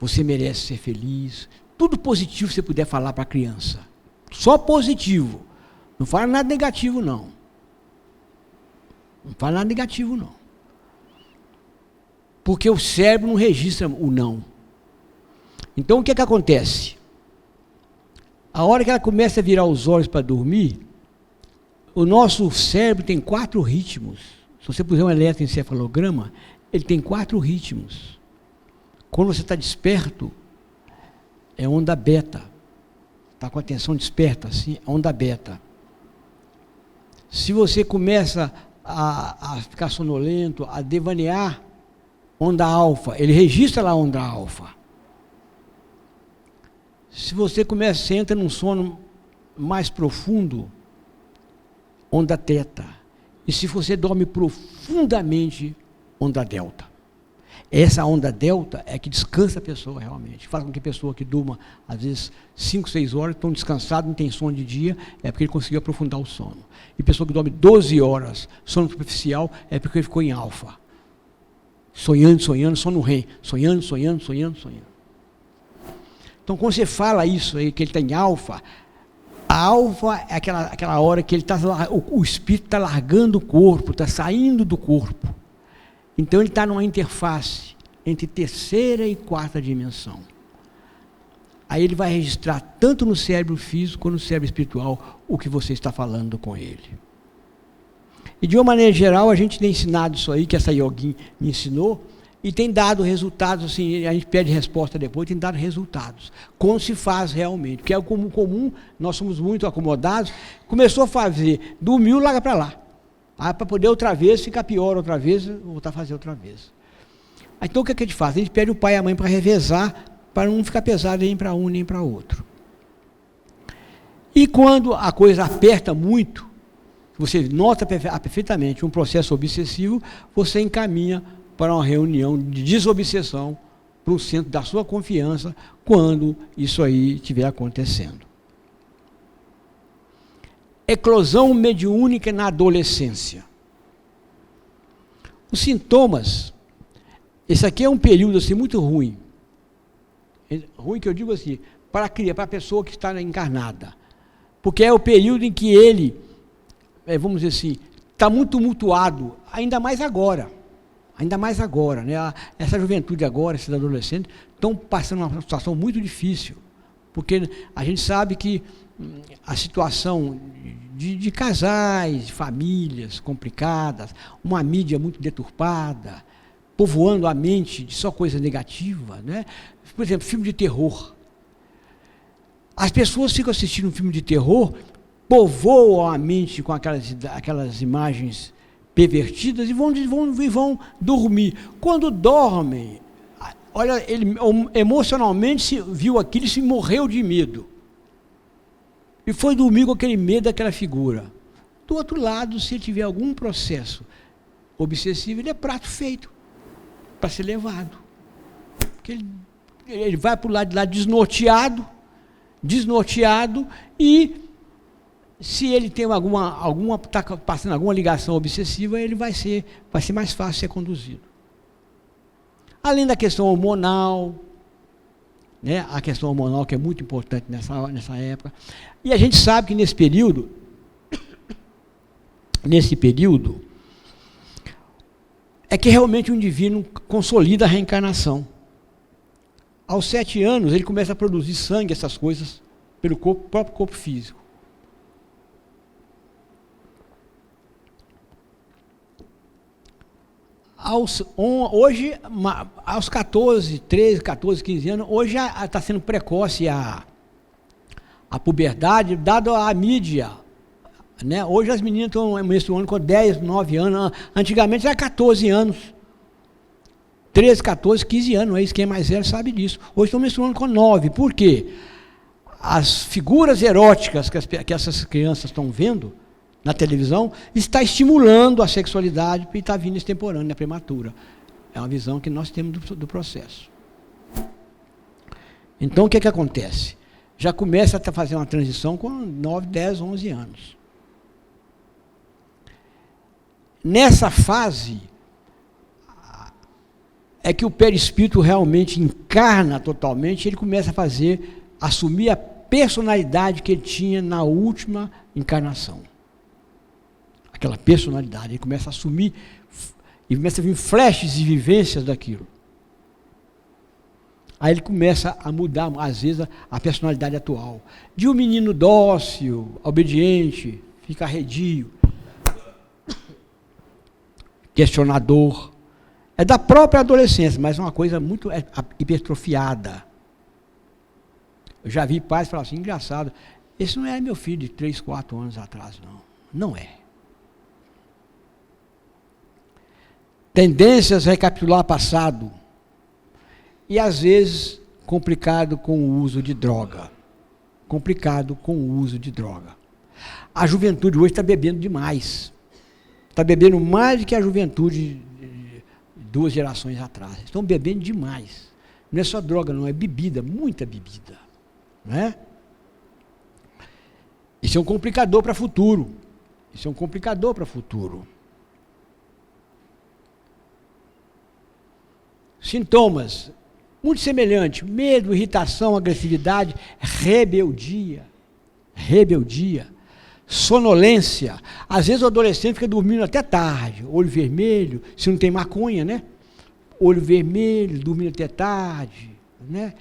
Você merece ser feliz. Tudo positivo você puder falar para a criança. Só positivo. Não fala nada negativo, não. Não fala nada negativo, não. Porque o cérebro não registra o não. Então o que é que acontece? A hora que ela começa a virar os olhos para dormir, o nosso cérebro tem 4 ritmos. Se você puser um eletroencefalograma, ele tem 4 ritmos. Quando você está desperto, é onda beta. Está com a atenção desperta, assim, é onda beta. Se você começa a ficar sonolento, a devanear, onda alfa, ele registra lá a onda alfa. Se você entra num sono mais profundo, onda teta. E se você dorme profundamente, onda delta. Essa onda delta é que descansa a pessoa realmente. Faz com que a pessoa que durma, às vezes, 5, 6 horas, estão descansados, não tem sono de dia, é porque ele conseguiu aprofundar o sono. E pessoa que dorme 12 horas, sono superficial, é porque ele ficou em alfa. Sonhando, sono REM. Sonhando. Então, quando você fala isso aí, que ele está em alfa, a alfa é aquela hora que ele o espírito está largando o corpo, está saindo do corpo. Então, ele está numa interface entre terceira e quarta dimensão. Aí ele vai registrar tanto no cérebro físico quanto no cérebro espiritual o que você está falando com ele. E de uma maneira geral, a gente tem ensinado isso aí, que essa Yogin me ensinou, e tem dado resultados, assim, a gente pede resposta depois, tem dado resultados. Como se faz realmente, porque é o comum, nós somos muito acomodados, começou a fazer, dormiu, larga para lá. Aí para poder outra vez, ficar pior outra vez, voltar a fazer outra vez. Então o que a gente faz? A gente pede o pai e a mãe para revezar, para não ficar pesado nem para um nem para outro. E quando a coisa aperta muito, você nota perfeitamente um processo obsessivo, você encaminha para uma reunião de desobsessão, para o centro da sua confiança, quando isso aí estiver acontecendo. Eclosão mediúnica na adolescência. Os sintomas, esse aqui é um período assim, muito ruim. Ruim que eu digo assim, para a pessoa que está encarnada. Porque é o período em que ele, vamos dizer assim, está muito tumultuado, ainda mais agora, né? Essa juventude agora, esses adolescentes, estão passando uma situação muito difícil, porque a gente sabe que a situação de casais, de famílias complicadas, uma mídia muito deturpada, povoando a mente de só coisa negativa, né? Por exemplo, filme de terror. As pessoas ficam assistindo um filme de terror, povoam a mente com aquelas imagens pervertidas e vão dormir. Quando dormem, olha, ele emocionalmente viu aquilo e se morreu de medo. E foi dormir com aquele medo daquela figura. Do outro lado, se ele tiver algum processo obsessivo, ele é prato feito para ser levado. Porque ele vai para o lado de lá desnorteado, e se ele tem está passando alguma ligação obsessiva, ele vai ser mais fácil ser conduzido. Além da questão hormonal, né, a questão hormonal que é muito importante nessa época. E a gente sabe que nesse período, é que realmente o indivíduo consolida a reencarnação. Aos 7 anos, ele começa a produzir sangue, essas coisas, pelo próprio corpo físico. Hoje, aos 14, 13, 14, 15 anos, hoje está sendo precoce a puberdade, dado a mídia. Né? Hoje as meninas estão menstruando com 10, 9 anos. Antigamente era 14 anos. 13, 14, 15 anos. Aí quem é mais velho sabe disso. Hoje estão menstruando com 9. Por quê? As figuras eróticas que essas crianças estão vendo na televisão está estimulando a sexualidade e está vindo extemporânea, prematura. É uma visão que nós temos do processo. Então, o que acontece? Já começa a fazer uma transição com 9, 10, 11 anos. Nessa fase, é que o perispírito realmente encarna totalmente, ele começa a assumir a personalidade que ele tinha na última encarnação. Aquela personalidade, ele começa a assumir, e começa a vir flashes e vivências daquilo. Aí ele começa a mudar, às vezes, a personalidade atual. De um menino dócil, obediente, fica arredio, questionador. É da própria adolescência, mas é uma coisa muito hipertrofiada. Eu já vi pais falar assim, engraçado, esse não é meu filho de 3, 4 anos atrás, não. Não é. Tendências a recapitular passado. E, às vezes, complicado com o uso de droga. Complicado com o uso de droga. A juventude hoje está bebendo demais. Está bebendo mais do que a juventude de 2 gerações atrás. Estão bebendo demais. Não é só droga, não, é bebida, muita bebida. Não é? Isso é um complicador para o futuro. Isso é um complicador para o futuro. Sintomas muito semelhantes: medo, irritação, agressividade, rebeldia, sonolência. Às vezes o adolescente fica dormindo até tarde, olho vermelho, se não tem maconha, né? Olho vermelho, dormindo até tarde, né?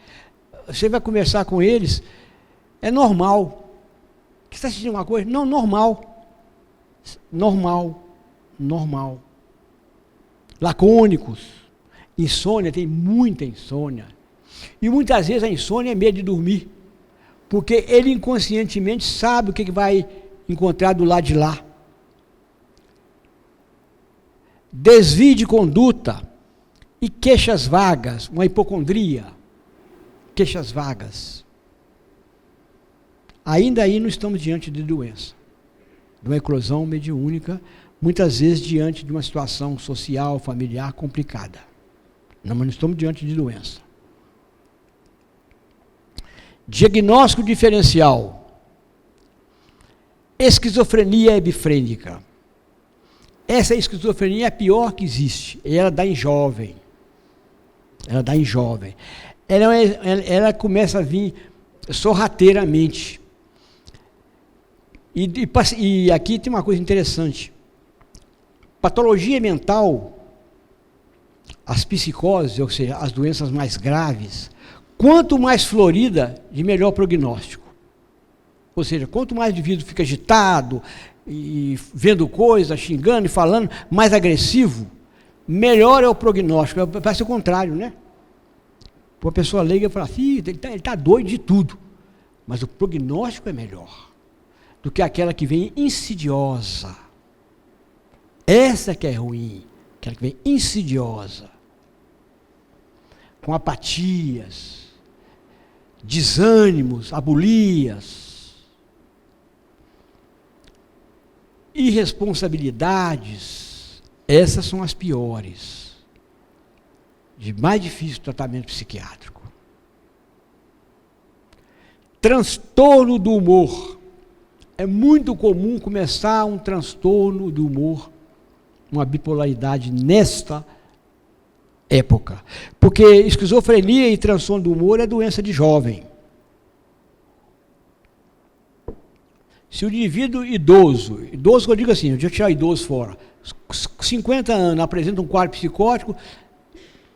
Você vai conversar com eles, é normal. Você está sentindo uma coisa? Não, normal. Normal. Lacônicos. Insônia, tem muita insônia. E muitas vezes a insônia é medo de dormir. Porque ele inconscientemente sabe o que vai encontrar do lado de lá. Desvio de conduta e queixas vagas, uma hipocondria. Queixas vagas. Ainda aí não estamos diante de doença. De uma eclosão mediúnica, muitas vezes diante de uma situação social, familiar complicada. Não, mas não estamos diante de doença. Diagnóstico diferencial. Esquizofrenia hebifrênica. Essa esquizofrenia é a pior que existe. Ela dá em jovem. Ela começa a vir sorrateiramente. E aqui tem uma coisa interessante. Patologia mental, as psicoses, ou seja, as doenças mais graves, quanto mais florida, de melhor prognóstico. Ou seja, quanto mais o indivíduo fica agitado, e vendo coisas, xingando e falando, mais agressivo, melhor é o prognóstico. Parece o contrário, né? Uma pessoa leiga fala assim, ele está doido de tudo. Mas o prognóstico é melhor do que aquela que vem insidiosa. Essa que é ruim, aquela que vem insidiosa. Com apatias, desânimos, abulias, irresponsabilidades. Essas são as piores, de mais difícil tratamento psiquiátrico. Transtorno do humor. É muito comum começar um transtorno do humor, uma bipolaridade nesta época. Porque esquizofrenia e transtorno do humor é doença de jovem. Se o indivíduo idoso que eu digo assim, eu já tirar idoso fora, 50 anos, apresenta um quadro psicótico,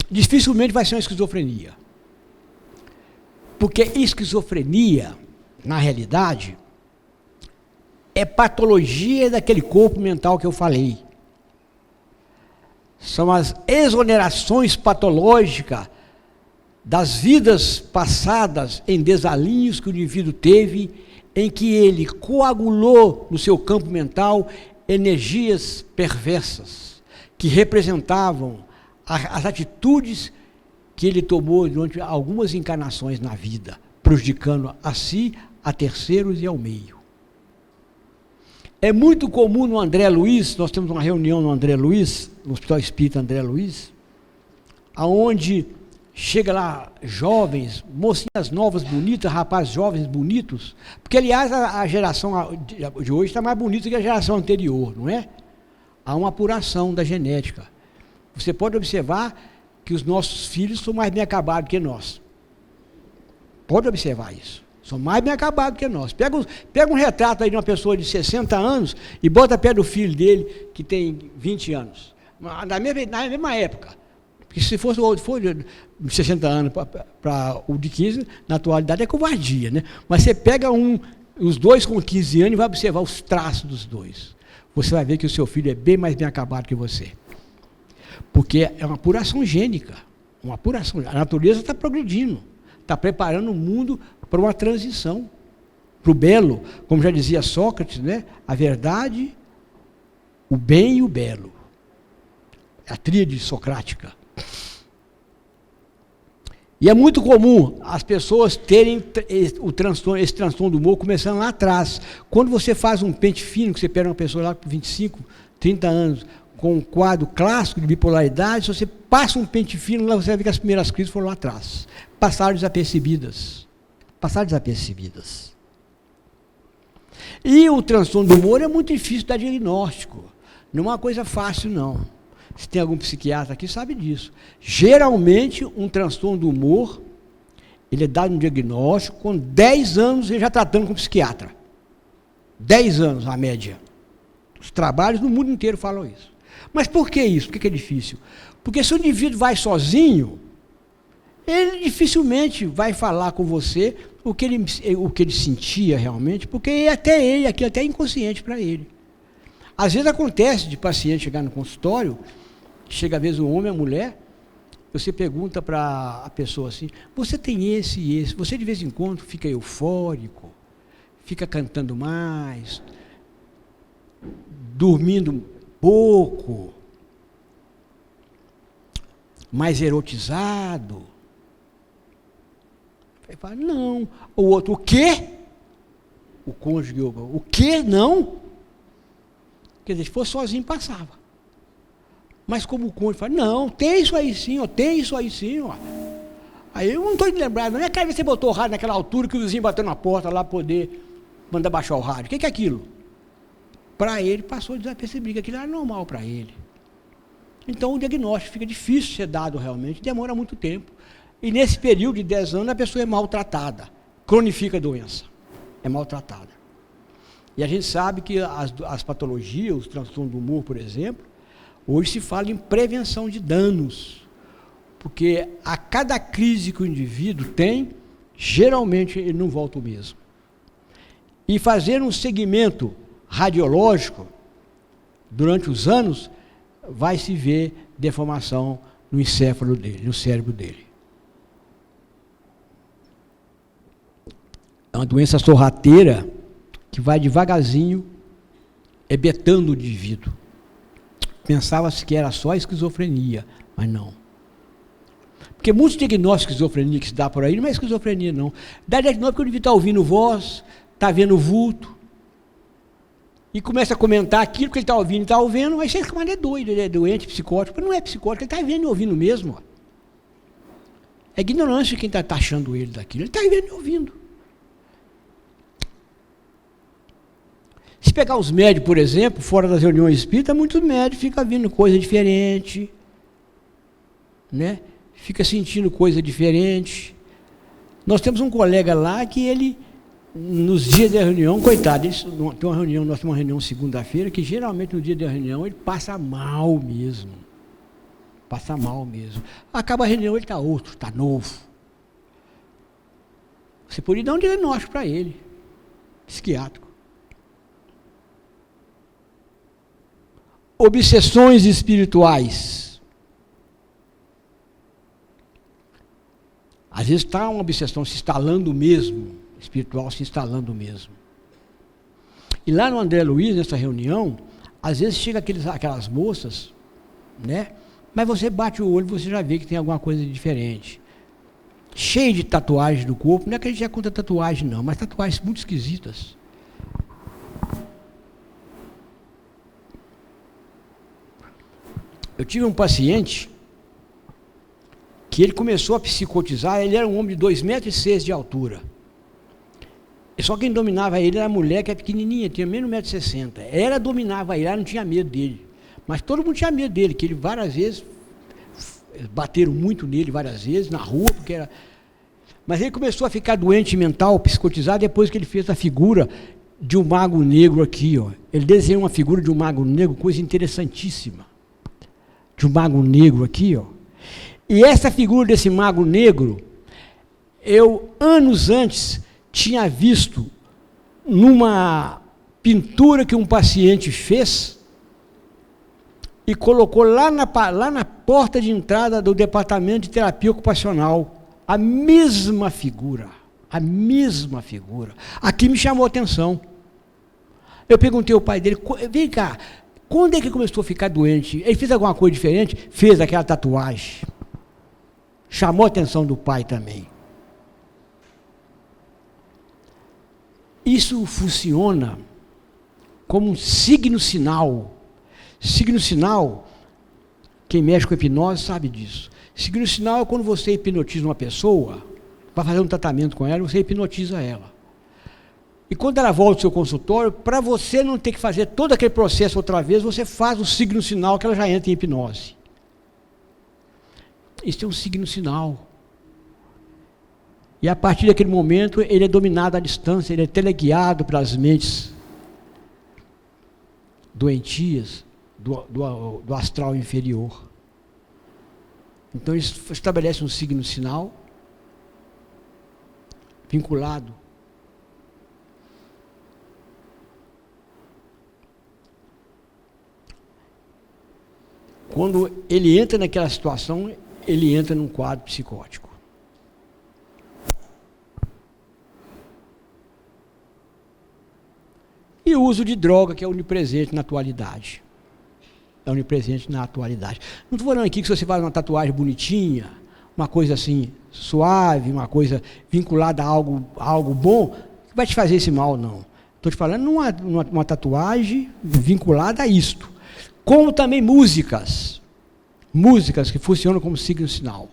dificilmente vai ser uma esquizofrenia. Porque esquizofrenia, na realidade, é patologia daquele corpo mental que eu falei. são as exonerações patológicas das vidas passadas em desalinhos que o indivíduo teve, em que ele coagulou no seu campo mental energias perversas, que representavam as atitudes que ele tomou durante algumas encarnações na vida, prejudicando a si, a terceiros e ao meio. É muito comum no André Luiz, nós temos uma reunião no André Luiz, no Hospital Espírita André Luiz, aonde chega lá jovens, mocinhas novas, bonitas, rapazes jovens, bonitos, porque, aliás, a geração de hoje está mais bonita que a geração anterior, não é? Há uma apuração da genética. Você pode observar que os nossos filhos são mais bem acabados que nós. Pode observar isso. São mais bem acabados que nós. Pega um retrato aí de uma pessoa de 60 anos e bota perto do filho dele, que tem 20 anos. Na mesma época. Porque se for de 60 anos para o de 15, na atualidade é covardia, né? Mas você pega os dois com 15 anos e vai observar os traços dos dois. Você vai ver que o seu filho é bem mais bem acabado que você. Porque é uma apuração gênica. Uma apuração. A natureza está progredindo. Está preparando o mundo para uma transição. Para o belo. Como já dizia Sócrates, né? A verdade, o bem e o belo. A tríade socrática. E é muito comum as pessoas terem esse transtorno do humor começando lá atrás. Quando você faz um pente fino, que você pega uma pessoa lá com 25, 30 anos, com um quadro clássico de bipolaridade, se você passa um pente fino, lá você vai ver que as primeiras crises foram lá atrás. Passaram desapercebidas. Passaram desapercebidas. E o transtorno do humor é muito difícil de dar diagnóstico. Não é uma coisa fácil, não. Se tem algum psiquiatra aqui, sabe disso. Geralmente, um transtorno do humor, ele é dado um diagnóstico com 10 anos ele já tratando com psiquiatra. 10 anos, a média. Os trabalhos no mundo inteiro falam isso. Mas por que isso? Por que é difícil? Porque se o indivíduo vai sozinho, ele dificilmente vai falar com você o que ele sentia realmente, porque aquilo até é inconsciente para ele. Às vezes acontece de paciente chegar no consultório, chega às vezes um homem, a mulher, você pergunta para a pessoa assim, você tem esse e esse, você de vez em quando fica eufórico, fica cantando mais, dormindo pouco, mais erotizado. Ele fala, não. O outro, o quê? O cônjuge, o quê? Não? Quer dizer, se fosse sozinho, passava. Mas como o cônjuge fala, não, tem isso aí sim, ó, tem isso aí sim, ó. Aí eu não estou lembrado, não é que você botou o rádio naquela altura que o vizinho bateu na porta lá para poder mandar baixar o rádio. O que é aquilo? Para ele, passou desapercebido, que aquilo era normal para ele. Então o diagnóstico fica difícil de ser dado realmente, demora muito tempo. E nesse período de 10 anos a pessoa é maltratada, cronifica a doença, é maltratada. E a gente sabe que as patologias, os transtornos do humor, por exemplo, hoje se fala em prevenção de danos, porque a cada crise que o indivíduo tem, geralmente ele não volta o mesmo. E fazer um segmento radiológico, durante os anos, vai se ver deformação no encéfalo dele, no cérebro dele. É uma doença sorrateira que vai devagarzinho hebetando o indivíduo. Pensava-se que era só esquizofrenia, mas não. Porque muitos diagnósticos de esquizofrenia que se dá por aí, não é esquizofrenia, não. Dá diagnóstico que o indivíduo está ouvindo voz, está vendo vulto, e começa a comentar aquilo que ele está ouvindo, aí você fica, mas ele é doido, ele é doente, psicótico. Mas não é psicótico, ele está vendo e ouvindo mesmo. Ó. É ignorância quem está taxando ele daquilo, ele está vendo e ouvindo. Se pegar os médios, por exemplo, fora das reuniões espíritas, muitos médios ficam vendo coisa diferente, né? Fica sentindo coisa diferente. Nós temos um colega lá que ele, nos dias da reunião, coitado, nós temos uma reunião segunda-feira, que geralmente no dia da reunião ele passa mal mesmo. Passa mal mesmo. Acaba a reunião, ele está outro, está novo. Você poderia dar um diagnóstico para ele, psiquiátrico. Obsessões espirituais. vezes está uma obsessão se instalando mesmo, espiritual se instalando mesmo. E lá no André Luiz, nessa reunião, às vezes chega aquelas moças, né? Mas você bate o olho e você já vê que tem alguma coisa diferente. Cheio de tatuagens no corpo, não é que a gente é contra tatuagem não, mas tatuagens muito esquisitas. Eu tive um paciente que ele começou a psicotizar, ele era um homem de 2,6 metros de altura. E só quem dominava ele era a mulher, que é pequenininha, tinha menos de 1,60 m. Ela dominava ele, ela não tinha medo dele. Mas todo mundo tinha medo dele, que ele várias vezes, bateram muito nele várias vezes, na rua, porque era... Mas ele começou a ficar doente mental, psicotizado, depois que ele fez a figura de um mago negro aqui, ó. Ele desenhou uma figura de um mago negro, coisa interessantíssima. De um mago negro aqui, ó. E essa figura desse mago negro, eu, anos antes, tinha visto numa pintura que um paciente fez e colocou lá na porta de entrada do departamento de terapia ocupacional. A mesma figura. Aqui me chamou a atenção. Eu perguntei ao pai dele, vem cá, quando é que começou a ficar doente? Ele fez alguma coisa diferente? Fez aquela tatuagem. Chamou a atenção do pai também. Isso funciona como um signo-sinal. Signo-sinal, quem mexe com hipnose sabe disso. Signo-sinal é quando você hipnotiza uma pessoa, para fazer um tratamento com ela, você hipnotiza ela. E quando ela volta ao seu consultório, para você não ter que fazer todo aquele processo outra vez, você faz o signo-sinal que ela já entra em hipnose. Isso é um signo-sinal. E a partir daquele momento, ele é dominado à distância, ele é teleguiado pelas mentes doentias do astral inferior. Então, ele estabelece um signo-sinal vinculado. Quando ele entra naquela situação, ele entra num quadro psicótico. E o uso de droga, que é onipresente na atualidade. É onipresente na atualidade. Não estou falando aqui que se você faz uma tatuagem bonitinha, uma coisa assim, suave, uma coisa vinculada a algo bom, vai te fazer esse mal, não. Estou te falando uma tatuagem vinculada a isto. Como também músicas que funcionam como signo-sinal.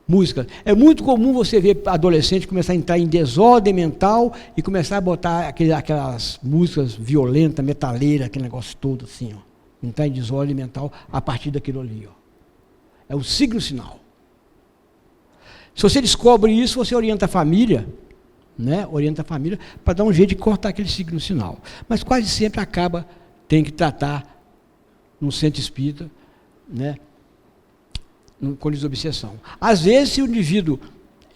Música. É muito comum você ver adolescente começar a entrar em desordem mental e começar a botar aquelas músicas violentas, metaleiras, aquele negócio todo assim, ó. Entrar em desordem mental a partir daquilo ali, ó. É o signo-sinal. Se você descobre isso, você orienta a família, né? Orienta a família para dar um jeito de cortar aquele signo-sinal. Mas quase sempre tem que tratar no centro espírita, né? Com desobsessão. Às vezes, se o indivíduo,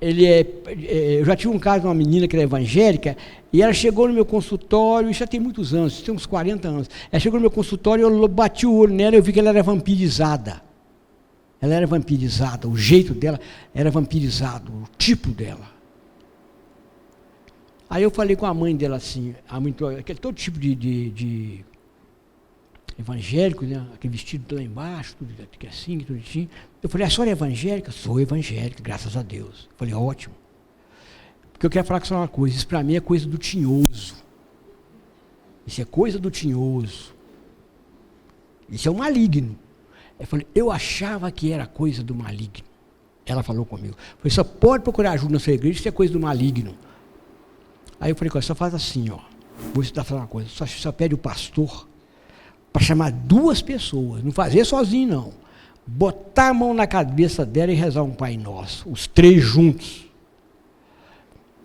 eu já tive um caso de uma menina que era evangélica, e ela chegou no meu consultório, isso já tem muitos anos, tem uns 40 anos, ela chegou no meu consultório, eu bati o olho nela, eu vi que ela era vampirizada. Ela era vampirizada, o jeito dela era vampirizado, o tipo dela. Aí eu falei com a mãe dela assim, todo tipo de evangélico, né? Aquele vestido lá embaixo, tudo assim, tudo assim. Eu falei, a senhora é evangélica? Sou evangélica, graças a Deus. Eu falei, ótimo. Porque eu quero falar com a senhora uma coisa, isso para mim é coisa do tinhoso. Isso é coisa do tinhoso. Isso é um maligno. Eu falei, eu achava que era coisa do maligno. Ela falou comigo. Eu falei, só pode procurar ajuda na sua igreja, isso é coisa do maligno. Aí eu falei, só faz assim, ó. Vou te falar uma coisa, só pede o pastor para chamar 2 pessoas, não fazer sozinho não, botar a mão na cabeça dela e rezar um Pai Nosso, os 3 juntos.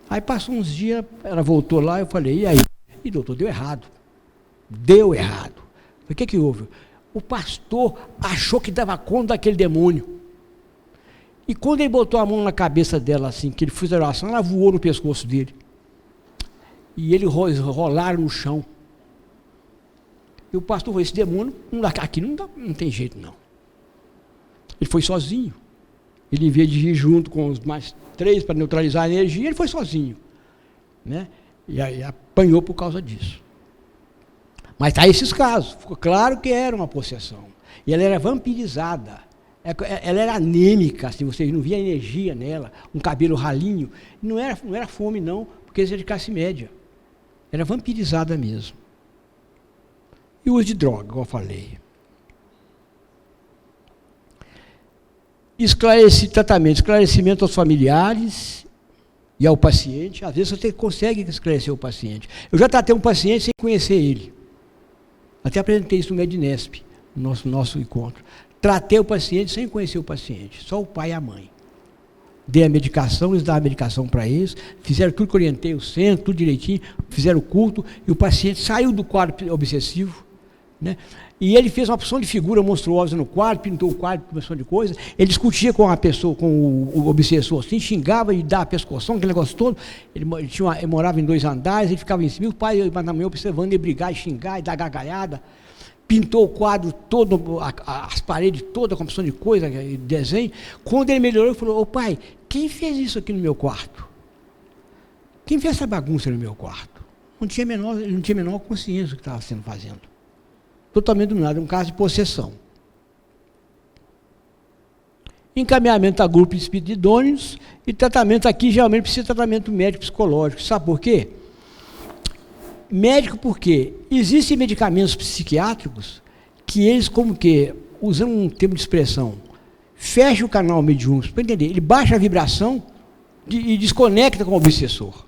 Aí passou uns dias, ela voltou lá, eu falei, e aí? E doutor, deu errado. Eu falei, o que houve? O pastor achou que dava conta daquele demônio. E quando ele botou a mão na cabeça dela assim, que ele fez a oração, ela voou no pescoço dele. E eles rolaram no chão. E o pastor falou, esse demônio, aqui não tem jeito não. Ele foi sozinho. Ele, em vez de ir junto com os mais 3 para neutralizar a energia, ele foi sozinho, né? E aí apanhou por causa disso. Mas tá esses casos. Ficou claro que era uma possessão. E ela era vampirizada. Ela era anêmica, assim, você não via energia nela, um cabelo ralinho. Não era fome, não, porque eles eram de classe média. Era vampirizada mesmo. E o uso de droga, como eu falei. Esclarecimento aos familiares e ao paciente. Às vezes você consegue esclarecer o paciente. Eu já tratei um paciente sem conhecer ele. Até apresentei isso no Medinesp, no nosso encontro. Tratei o paciente sem conhecer o paciente, só o pai e a mãe. Dei a medicação, eles davam a medicação para eles, fizeram tudo que orientei, o centro, tudo direitinho, fizeram o culto, e o paciente saiu do quadro obsessivo, né? E ele fez uma opção de figura monstruosa no quadro, pintou o quadro, uma opção de coisa, ele discutia com a pessoa, com o obsessor assim, xingava e dava pescoção, aquele negócio todo. Ele morava em 2 andares, ele ficava em cima, o pai na manhã observando ele brigar e xingar e dar gargalhada. Pintou o quadro todo, as paredes todas, com opção de coisa, desenho. Quando ele melhorou, ele falou: ô pai, quem fez isso aqui no meu quarto? Quem fez essa bagunça no meu quarto? Ele não tinha a menor consciência do que estava sendo fazendo. Totalmente dominado, um caso de possessão. Encaminhamento a grupo de espíritos idôneos e tratamento aqui, geralmente precisa de tratamento médico psicológico. Sabe por quê? Médico porque existem medicamentos psiquiátricos que eles, como que, usando um termo de expressão, fecha o canal mediúnico, para entender, ele baixa a vibração e desconecta com o obsessor.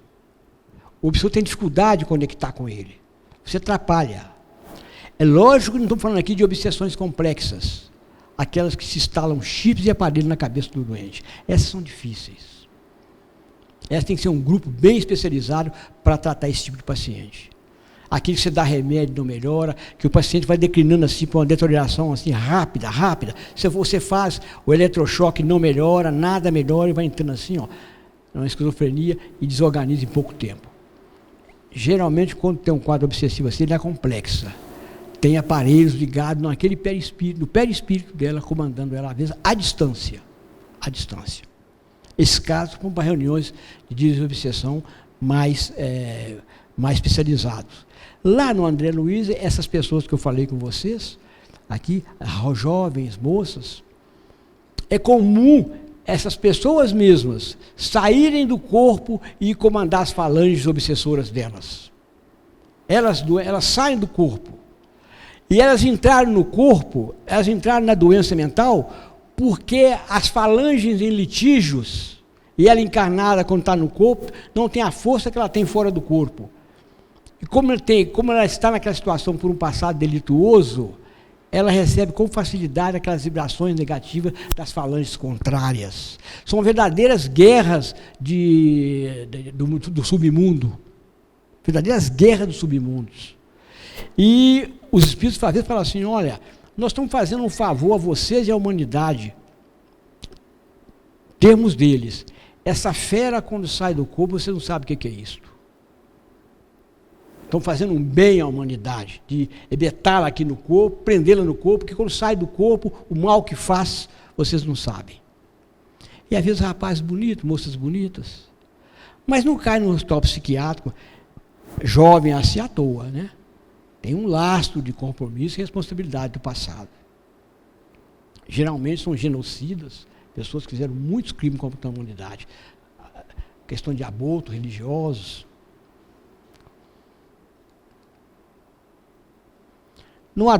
O obsessor tem dificuldade de conectar com ele. Você atrapalha. É lógico que não estamos falando aqui de obsessões complexas, aquelas que se instalam chips e aparelhos na cabeça do doente. Essas são difíceis. Essas tem que ser um grupo bem especializado para tratar esse tipo de paciente. Aquilo que você dá remédio não melhora, que o paciente vai declinando assim para uma deterioração assim rápida. Se você faz o eletrochoque não melhora, nada melhora e vai entrando assim, ó, numa esquizofrenia e desorganiza em pouco tempo. Geralmente, quando tem um quadro obsessivo assim, ele é complexa. Tem aparelhos ligados naquele perispírito, no perispírito dela, comandando ela, às vezes, à distância. Esses casos vão para reuniões de desobsessão mais especializados. Lá no André Luiz, essas pessoas que eu falei com vocês, aqui, jovens, moças, é comum essas pessoas mesmas saírem do corpo e comandar as falanges obsessoras delas. Elas saem do corpo. E elas entraram no corpo, elas entraram na doença mental, porque as falanges em litígios, e ela encarnada quando está no corpo, não tem a força que ela tem fora do corpo. E como ela está naquela situação por um passado delituoso, ela recebe com facilidade aquelas vibrações negativas das falanges contrárias. São verdadeiras guerras do submundo. Verdadeiras guerras dos submundos. E os espíritos às vezes falam assim: olha, nós estamos fazendo um favor a vocês e à humanidade. Termos deles. Essa fera, quando sai do corpo, você não sabe o que é isso. Estão fazendo um bem à humanidade, de ebetá-la aqui no corpo, prendê-la no corpo, porque quando sai do corpo, o mal que faz, vocês não sabem. E às vezes rapazes bonitos, moças bonitas, mas não cai no hospital psiquiátrico, jovem assim à toa, né? Tem um lastro de compromisso e responsabilidade do passado. Geralmente são genocidas, pessoas que fizeram muitos crimes contra a humanidade. Questão de aborto, religiosos. No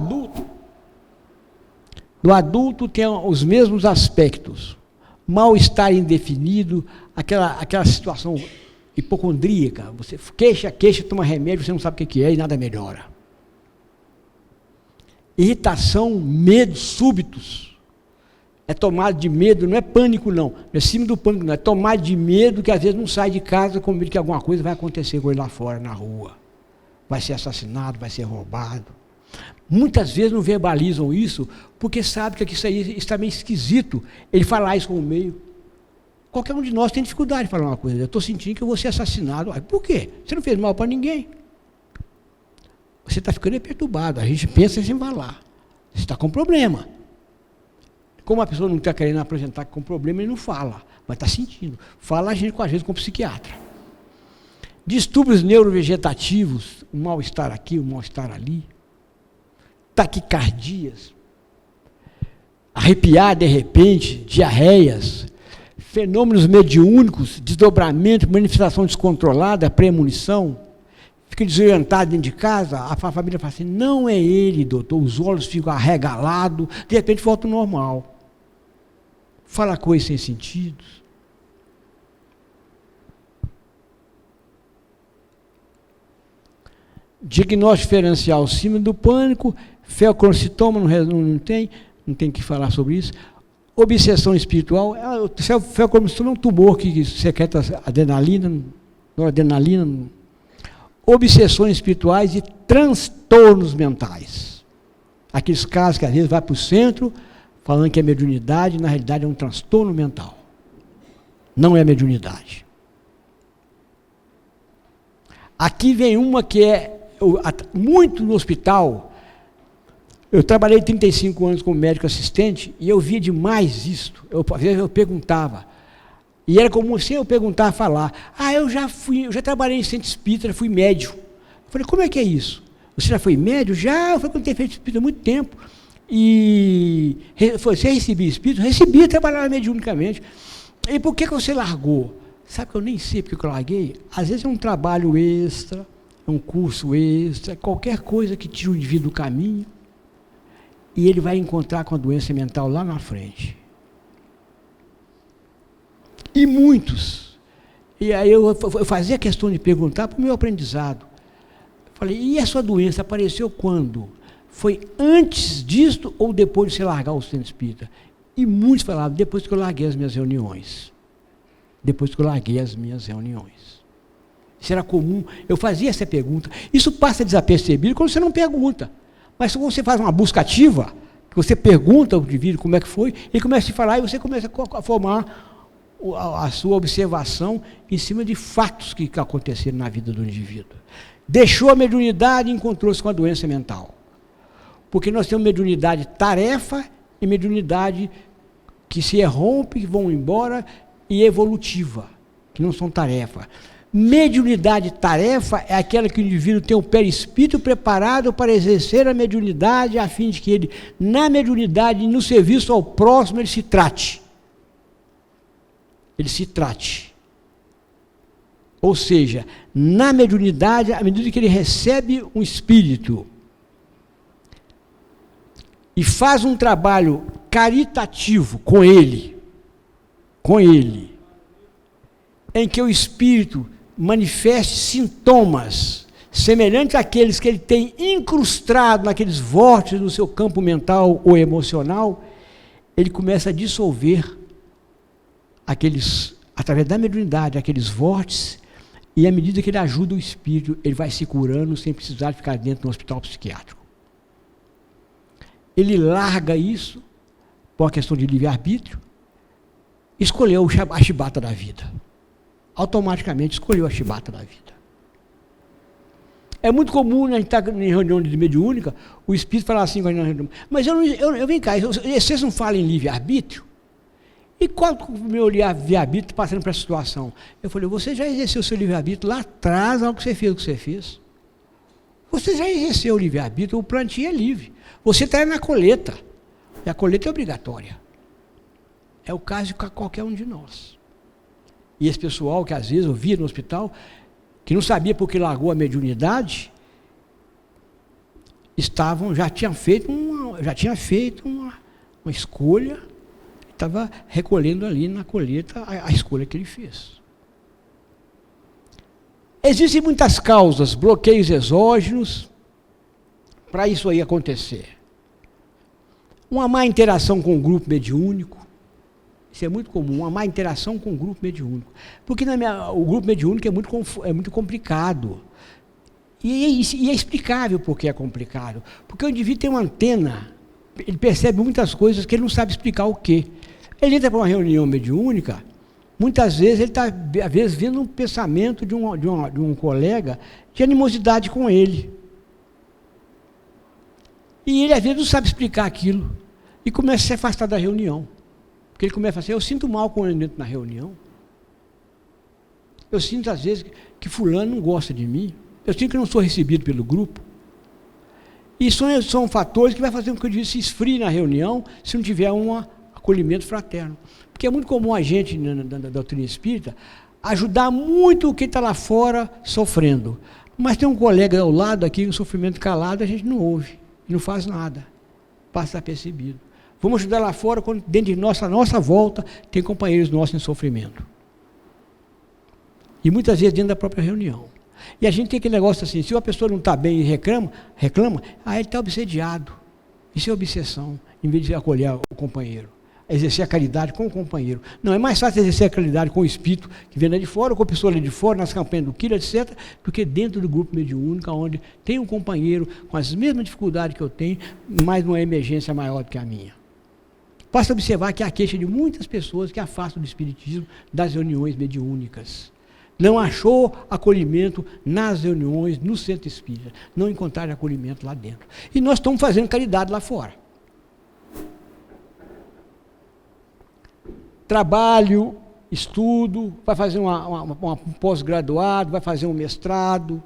adulto tem os mesmos aspectos. Mal-estar indefinido, aquela situação hipocondríaca. Você queixa, toma remédio, você não sabe o que é e nada melhora. Irritação, medo súbitos. É tomado de medo, não é pânico não. Não é cima do pânico não. É tomado de medo que às vezes não sai de casa com medo que alguma coisa vai acontecer com ele lá fora, na rua. Vai ser assassinado, vai ser roubado. Muitas vezes não verbalizam isso porque sabe que isso aí está meio esquisito. Ele falar isso com o meio. Qualquer um de nós tem dificuldade de falar uma coisa. Eu estou sentindo que eu vou ser assassinado. Por quê? Você não fez mal para ninguém. Você está ficando perturbado. A gente pensa sem falar. Você está com problema. Como a pessoa não está querendo apresentar com problema, ele não fala, mas está sentindo. Fala com a gente com o psiquiatra. Distúrbios neurovegetativos, um mal-estar aqui, um mal-estar ali. Taquicardias. Arrepiar de repente, diarreias. Fenômenos mediúnicos, desdobramento, manifestação descontrolada, premonição. Fica desorientado dentro de casa, a família fala assim, não é ele, doutor, os olhos ficam arregalados, de repente volta ao normal. Fala coisas sem sentido. Diagnóstico diferencial, síndrome do pânico, feocromocitoma, não tem que falar sobre isso. Obsessão espiritual, o feocromocitoma é um tumor que secreta adrenalina, noradrenalina. Obsessões espirituais e transtornos mentais. Aqueles casos que às vezes vai para o centro, falando que é mediunidade, na realidade é um transtorno mental. Não é mediunidade. Aqui vem uma que é muito no hospital. Eu trabalhei 35 anos como médico assistente e eu via demais isto. Às vezes eu perguntava. E era comum assim eu perguntar, falar. Eu já trabalhei em centro espírita, fui médio. Eu falei, como é que é isso? Você já foi médio? Já, eu fui ter feito espírita há muito tempo. E você recebia espírito? Recebia, trabalhava mediunicamente. E por que você largou? Sabe que eu nem sei porque eu larguei? Às vezes é um trabalho extra, é um curso extra, é qualquer coisa que tira o indivíduo do caminho. E ele vai encontrar com a doença mental lá na frente. E muitos. E aí eu fazia questão de perguntar para o meu aprendizado. Falei, e a sua doença apareceu quando? Foi antes disto ou depois de você largar o centro espírita? E muitos falavam, depois que eu larguei as minhas reuniões. Depois que eu larguei as minhas reuniões. Isso era comum. Eu fazia essa pergunta. Isso passa desapercebido quando você não pergunta. Mas se você faz uma busca ativa, que você pergunta ao indivíduo como é que foi, ele começa a te falar e você começa a formar a sua observação em cima de fatos que aconteceram na vida do indivíduo. Deixou a mediunidade e encontrou-se com a doença mental. Porque nós temos mediunidade tarefa e mediunidade que se rompe, que vão embora, e evolutiva, que não são tarefa. Mediunidade tarefa é aquela que o indivíduo tem o perispírito preparado para exercer a mediunidade, a fim de que ele, na mediunidade, no serviço ao próximo, ele se trate. Ele se trate. Ou seja, na mediunidade, à medida que ele recebe um espírito e faz um trabalho caritativo com ele, em que o espírito manifeste sintomas semelhantes àqueles que ele tem incrustado naqueles vórtices no seu campo mental ou emocional, ele começa a dissolver através da mediunidade, aqueles vórtices, e à medida que ele ajuda o espírito, ele vai se curando sem precisar ficar dentro do hospital psiquiátrico. Ele larga isso, por uma questão de livre-arbítrio, escolheu a chibata da vida. Automaticamente escolheu a chibata da vida. É muito comum, a gente estar em reunião de mediúnica, o espírito falar assim, mas eu vem cá, vocês não falam em livre-arbítrio? E qual o meu livre-arbítrio passando para essa situação? Eu falei, você já exerceu o seu livre-arbítrio lá atrás, algo que você fez, o que você fez. Você já exerceu o livre-arbítrio, o plantio é livre. Você está na colheita, e a colheita é obrigatória. É o caso de qualquer um de nós. E esse pessoal que às vezes eu via no hospital, que não sabia por que largou a mediunidade, já tinha feito uma escolha, estava recolhendo ali na colheita a escolha que ele fez. Existem muitas causas, bloqueios exógenos, para isso aí acontecer. Uma má interação com o grupo mediúnico, isso é muito comum, uma má interação com o grupo mediúnico. Porque o grupo mediúnico é muito complicado. E é explicável porque é complicado. Porque o indivíduo tem uma antena, ele percebe muitas coisas que ele não sabe explicar o quê. Ele entra para uma reunião mediúnica, muitas vezes ele está, às vezes, vendo um pensamento de um colega de animosidade com ele. E ele, às vezes, não sabe explicar aquilo. e começa a se afastar da reunião. Porque ele começa a dizer, eu sinto mal quando eu entro na reunião. Eu sinto, às vezes, que fulano não gosta de mim. Eu sinto que eu não sou recebido pelo grupo. E são fatores que vai fazer com que o indivíduo se esfrie na reunião se não tiver um acolhimento fraterno. Porque é muito comum a gente, na doutrina espírita, ajudar muito quem está lá fora sofrendo. Mas tem um colega ao lado aqui, um sofrimento calado, a gente não ouve, e não faz nada. Passa apercebido. Vamos ajudar lá fora, quando dentro de nossa volta, tem companheiros nossos em sofrimento. E muitas vezes dentro da própria reunião. E a gente tem aquele negócio assim, se uma pessoa não está bem e reclama, ele está obsediado. Isso é obsessão, em vez de acolher o companheiro. Exercer a caridade com o companheiro. Não, é mais fácil exercer a caridade com o espírito que vem lá de fora, ou com a pessoa lá de fora, nas campanhas do Quilo, etc., do que dentro do grupo mediúnico, onde tem um companheiro com as mesmas dificuldades que eu tenho, mas numa emergência maior do que a minha. Basta observar que há queixa de muitas pessoas que afastam do espiritismo das reuniões mediúnicas. Não achou acolhimento nas reuniões, no centro espírita. Não encontraram acolhimento lá dentro. E nós estamos fazendo caridade lá fora. Trabalho, estudo, vai fazer um pós-graduado, vai fazer um mestrado,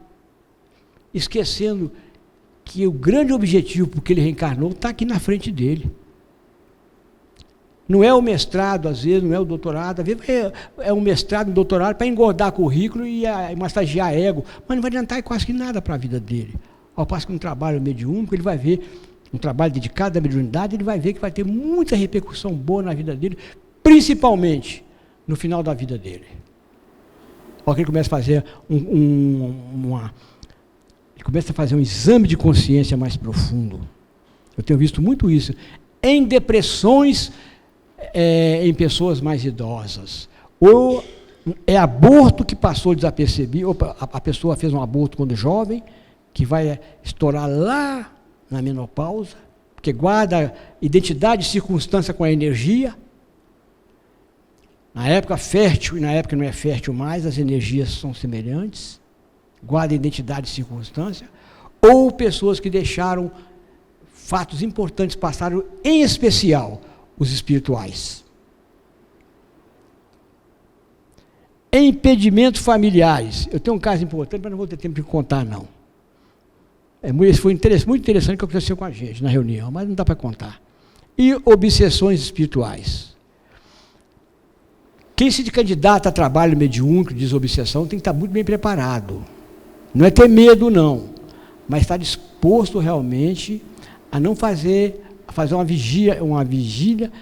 esquecendo que o grande objetivo por que ele reencarnou está aqui na frente dele. Não é o mestrado, às vezes, não é o doutorado, às vezes é um mestrado, um doutorado para engordar currículo e massagear ego, mas não vai adiantar quase que nada para a vida dele. Ao passo que um trabalho mediúnico, ele vai ver, um trabalho dedicado à mediunidade, ele vai ver que vai ter muita repercussão boa na vida dele, principalmente no final da vida dele. Olha que ele começa a fazer ele começa a fazer um exame de consciência mais profundo. Eu tenho visto muito isso. Em depressões, em pessoas mais idosas. Ou é aborto que passou desapercebido, ou a pessoa fez um aborto quando jovem, que vai estourar lá na menopausa, porque guarda identidade e circunstância com a energia. Na época fértil e na época não é fértil mais, as energias são semelhantes, guarda identidade e circunstância, ou pessoas que deixaram fatos importantes, passaram em especial os espirituais. Impedimentos familiares. Eu tenho um caso importante, mas não vou ter tempo de contar, não. Isso foi muito interessante que aconteceu com a gente na reunião, mas não dá para contar. E obsessões espirituais. Quem se candidata a trabalho mediúnico, diz obsessão, tem que estar muito bem preparado. Não é ter medo, não, mas estar disposto realmente a não fazer uma vigília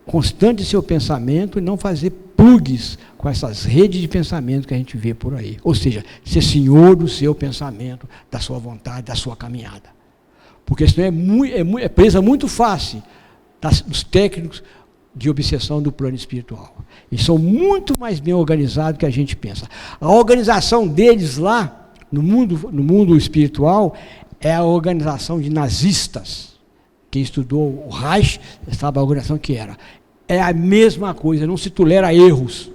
constante de seu pensamento e não fazer plugs com essas redes de pensamento que a gente vê por aí. Ou seja, ser senhor do seu pensamento, da sua vontade, da sua caminhada. Porque senão é presa muito fácil dos técnicos de obsessão do plano espiritual. Eles são muito mais bem organizados do que a gente pensa. A organização deles lá, no mundo espiritual, é a organização de nazistas. Quem estudou o Reich sabe a organização que era. É a mesma coisa, não se tolera erros.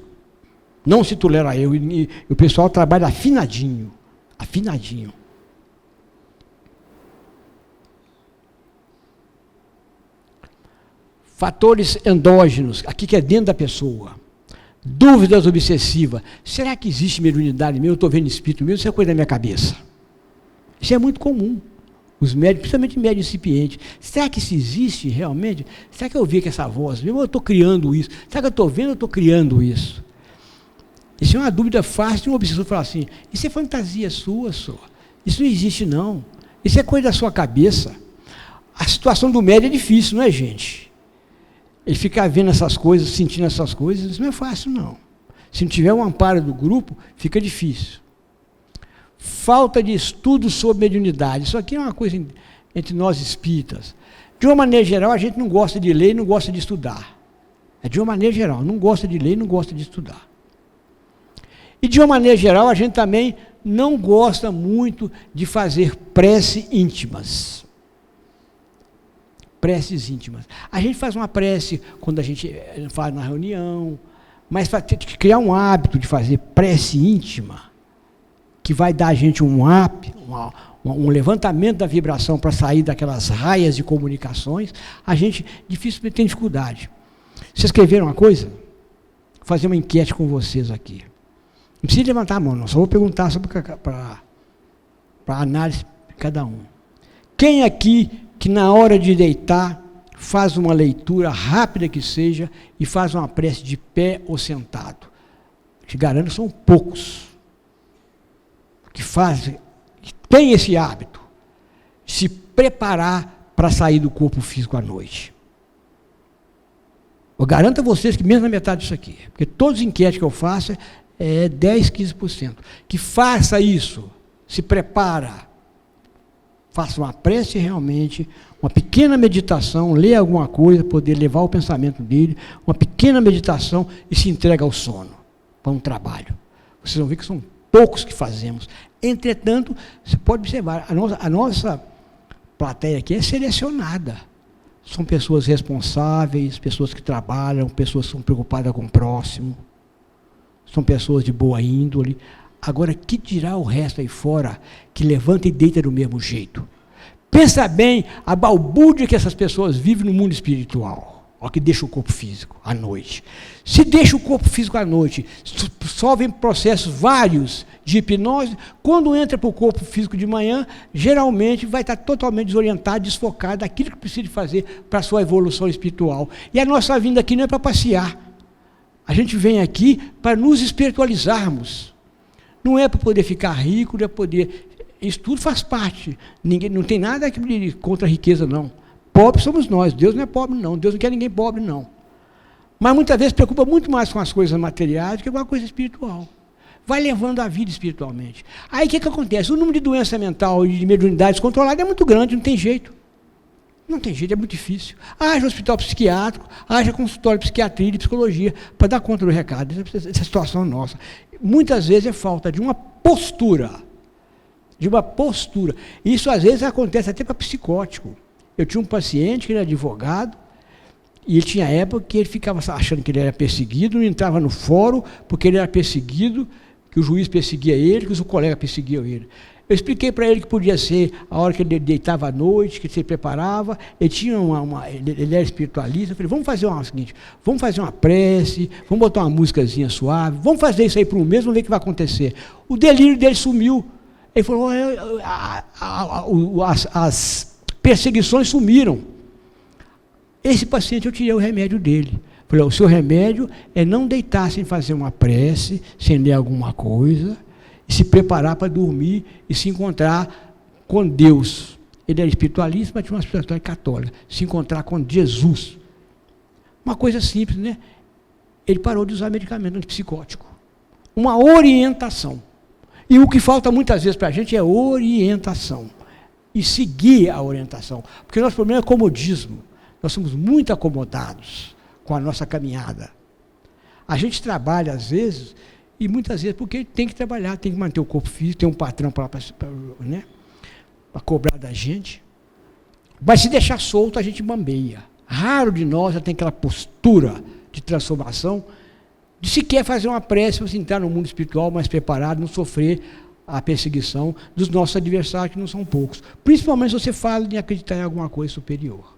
Não se tolera erro. E o pessoal trabalha afinadinho. Afinadinho. Fatores endógenos, aqui que é dentro da pessoa. Dúvidas obsessivas. Será que existe mediunidade mesmo? Eu estou vendo espírito mesmo? Isso é coisa da minha cabeça. Isso é muito comum. Os médios, principalmente médios incipientes. Será que isso existe realmente? Será que eu vi que essa voz mesmo? Eu estou criando isso? Será que eu estou vendo ou estou criando isso? Isso é uma dúvida fácil de um obsessor falar assim, isso é fantasia sua só. Isso não existe não. Isso é coisa da sua cabeça. A situação do médio é difícil, não é, gente? Ele ficar vendo essas coisas, sentindo essas coisas, isso não é fácil não. Se não tiver um amparo do grupo, fica difícil. Falta de estudo sobre mediunidade. Isso aqui é uma coisa entre nós espíritas. De uma maneira geral, a gente não gosta de ler e não gosta de estudar. É de uma maneira geral, não gosta de ler e não gosta de estudar. E de uma maneira geral, a gente também não gosta muito de fazer preces íntimas. Preces íntimas. A gente faz uma prece quando a gente faz na reunião, mas tem que criar um hábito de fazer prece íntima. que vai dar a gente um up, um levantamento da vibração para sair daquelas raias de comunicações, a gente dificilmente tem dificuldade. Vocês escreveram uma coisa? Vou fazer uma enquete com vocês aqui. Não precisa levantar a mão, não. Só vou perguntar para análise de cada um. Quem aqui que na hora de deitar faz uma leitura rápida que seja e faz uma prece de pé ou sentado? Te garanto, são poucos que fazem, que têm esse hábito de se preparar para sair do corpo físico à noite. Eu garanto a vocês que mesmo na metade disso aqui, porque todos os enquetes que eu faço é 10, 15%, que faça isso, se prepara, faça uma prece realmente, uma pequena meditação, lê alguma coisa, poder levar o pensamento dele, uma pequena meditação e se entrega ao sono, para um trabalho. Vocês vão ver que são poucos que fazemos. Entretanto, você pode observar, a nossa plateia aqui é selecionada. São pessoas responsáveis, pessoas que trabalham, pessoas que são preocupadas com o próximo, são pessoas de boa índole. Agora, que dirá o resto aí fora, que levanta e deita do mesmo jeito? Pensa bem a balbúrdia que essas pessoas vivem no mundo espiritual. Ó, que deixa o corpo físico à noite. Se deixa o corpo físico à noite, sofrem processos vários de hipnose, quando entra para o corpo físico de manhã, geralmente vai estar totalmente desorientado, desfocado daquilo que precisa fazer para a sua evolução espiritual. E a nossa vinda aqui não é para passear. A gente vem aqui para nos espiritualizarmos. Não é para poder ficar rico, não é poder... Isso tudo faz parte. Ninguém, não tem nada contra a riqueza, não. Pobres somos nós. Deus não é pobre, não. Deus não quer ninguém pobre, não. Mas muitas vezes preocupa muito mais com as coisas materiais do que com a coisa espiritual. Vai levando a vida espiritualmente. Aí o que acontece? O número de doença mental e de mediunidade descontrolada é muito grande, não tem jeito. Não tem jeito, é muito difícil. Haja hospital psiquiátrico, haja consultório de psiquiatria e de psicologia para dar conta do recado. Essa situação nossa. Muitas vezes é falta de uma postura. De uma postura. Isso às vezes acontece até para psicótico. Eu tinha um paciente que era advogado, e ele tinha época que ele ficava achando que ele era perseguido, não entrava no fórum porque ele era perseguido, que o juiz perseguia ele, que os colegas perseguiam ele. Eu expliquei para ele que podia ser a hora que ele deitava à noite, que ele se preparava, ele tinha ele era espiritualista. Eu falei, vamos fazer o seguinte, vamos fazer uma prece, vamos botar uma músicazinha suave, vamos fazer isso aí por um mês, vamos ver o que vai acontecer. O delírio dele sumiu. Ele falou, as perseguições sumiram. Esse paciente, eu tirei o remédio dele. Falei, o seu remédio é não deitar sem fazer uma prece, sem ler alguma coisa, e se preparar para dormir e se encontrar com Deus. Ele era espiritualista, mas tinha uma espiritualidade católica. Se encontrar com Jesus. Uma coisa simples, né? Ele parou de usar medicamento antipsicótico. Uma orientação. E o que falta muitas vezes para a gente é orientação. E seguir a orientação. Porque o nosso problema é comodismo. Nós somos muito acomodados com a nossa caminhada. A gente trabalha às vezes, e muitas vezes porque tem que trabalhar, tem que manter o corpo físico, tem um patrão para né, cobrar da gente. Mas se deixar solto, a gente bambeia. Raro de nós já tem aquela postura de transformação, de sequer fazer uma prece para se entrar no mundo espiritual mais preparado, não sofrer a perseguição dos nossos adversários, que não são poucos. Principalmente se você fala em acreditar em alguma coisa superior.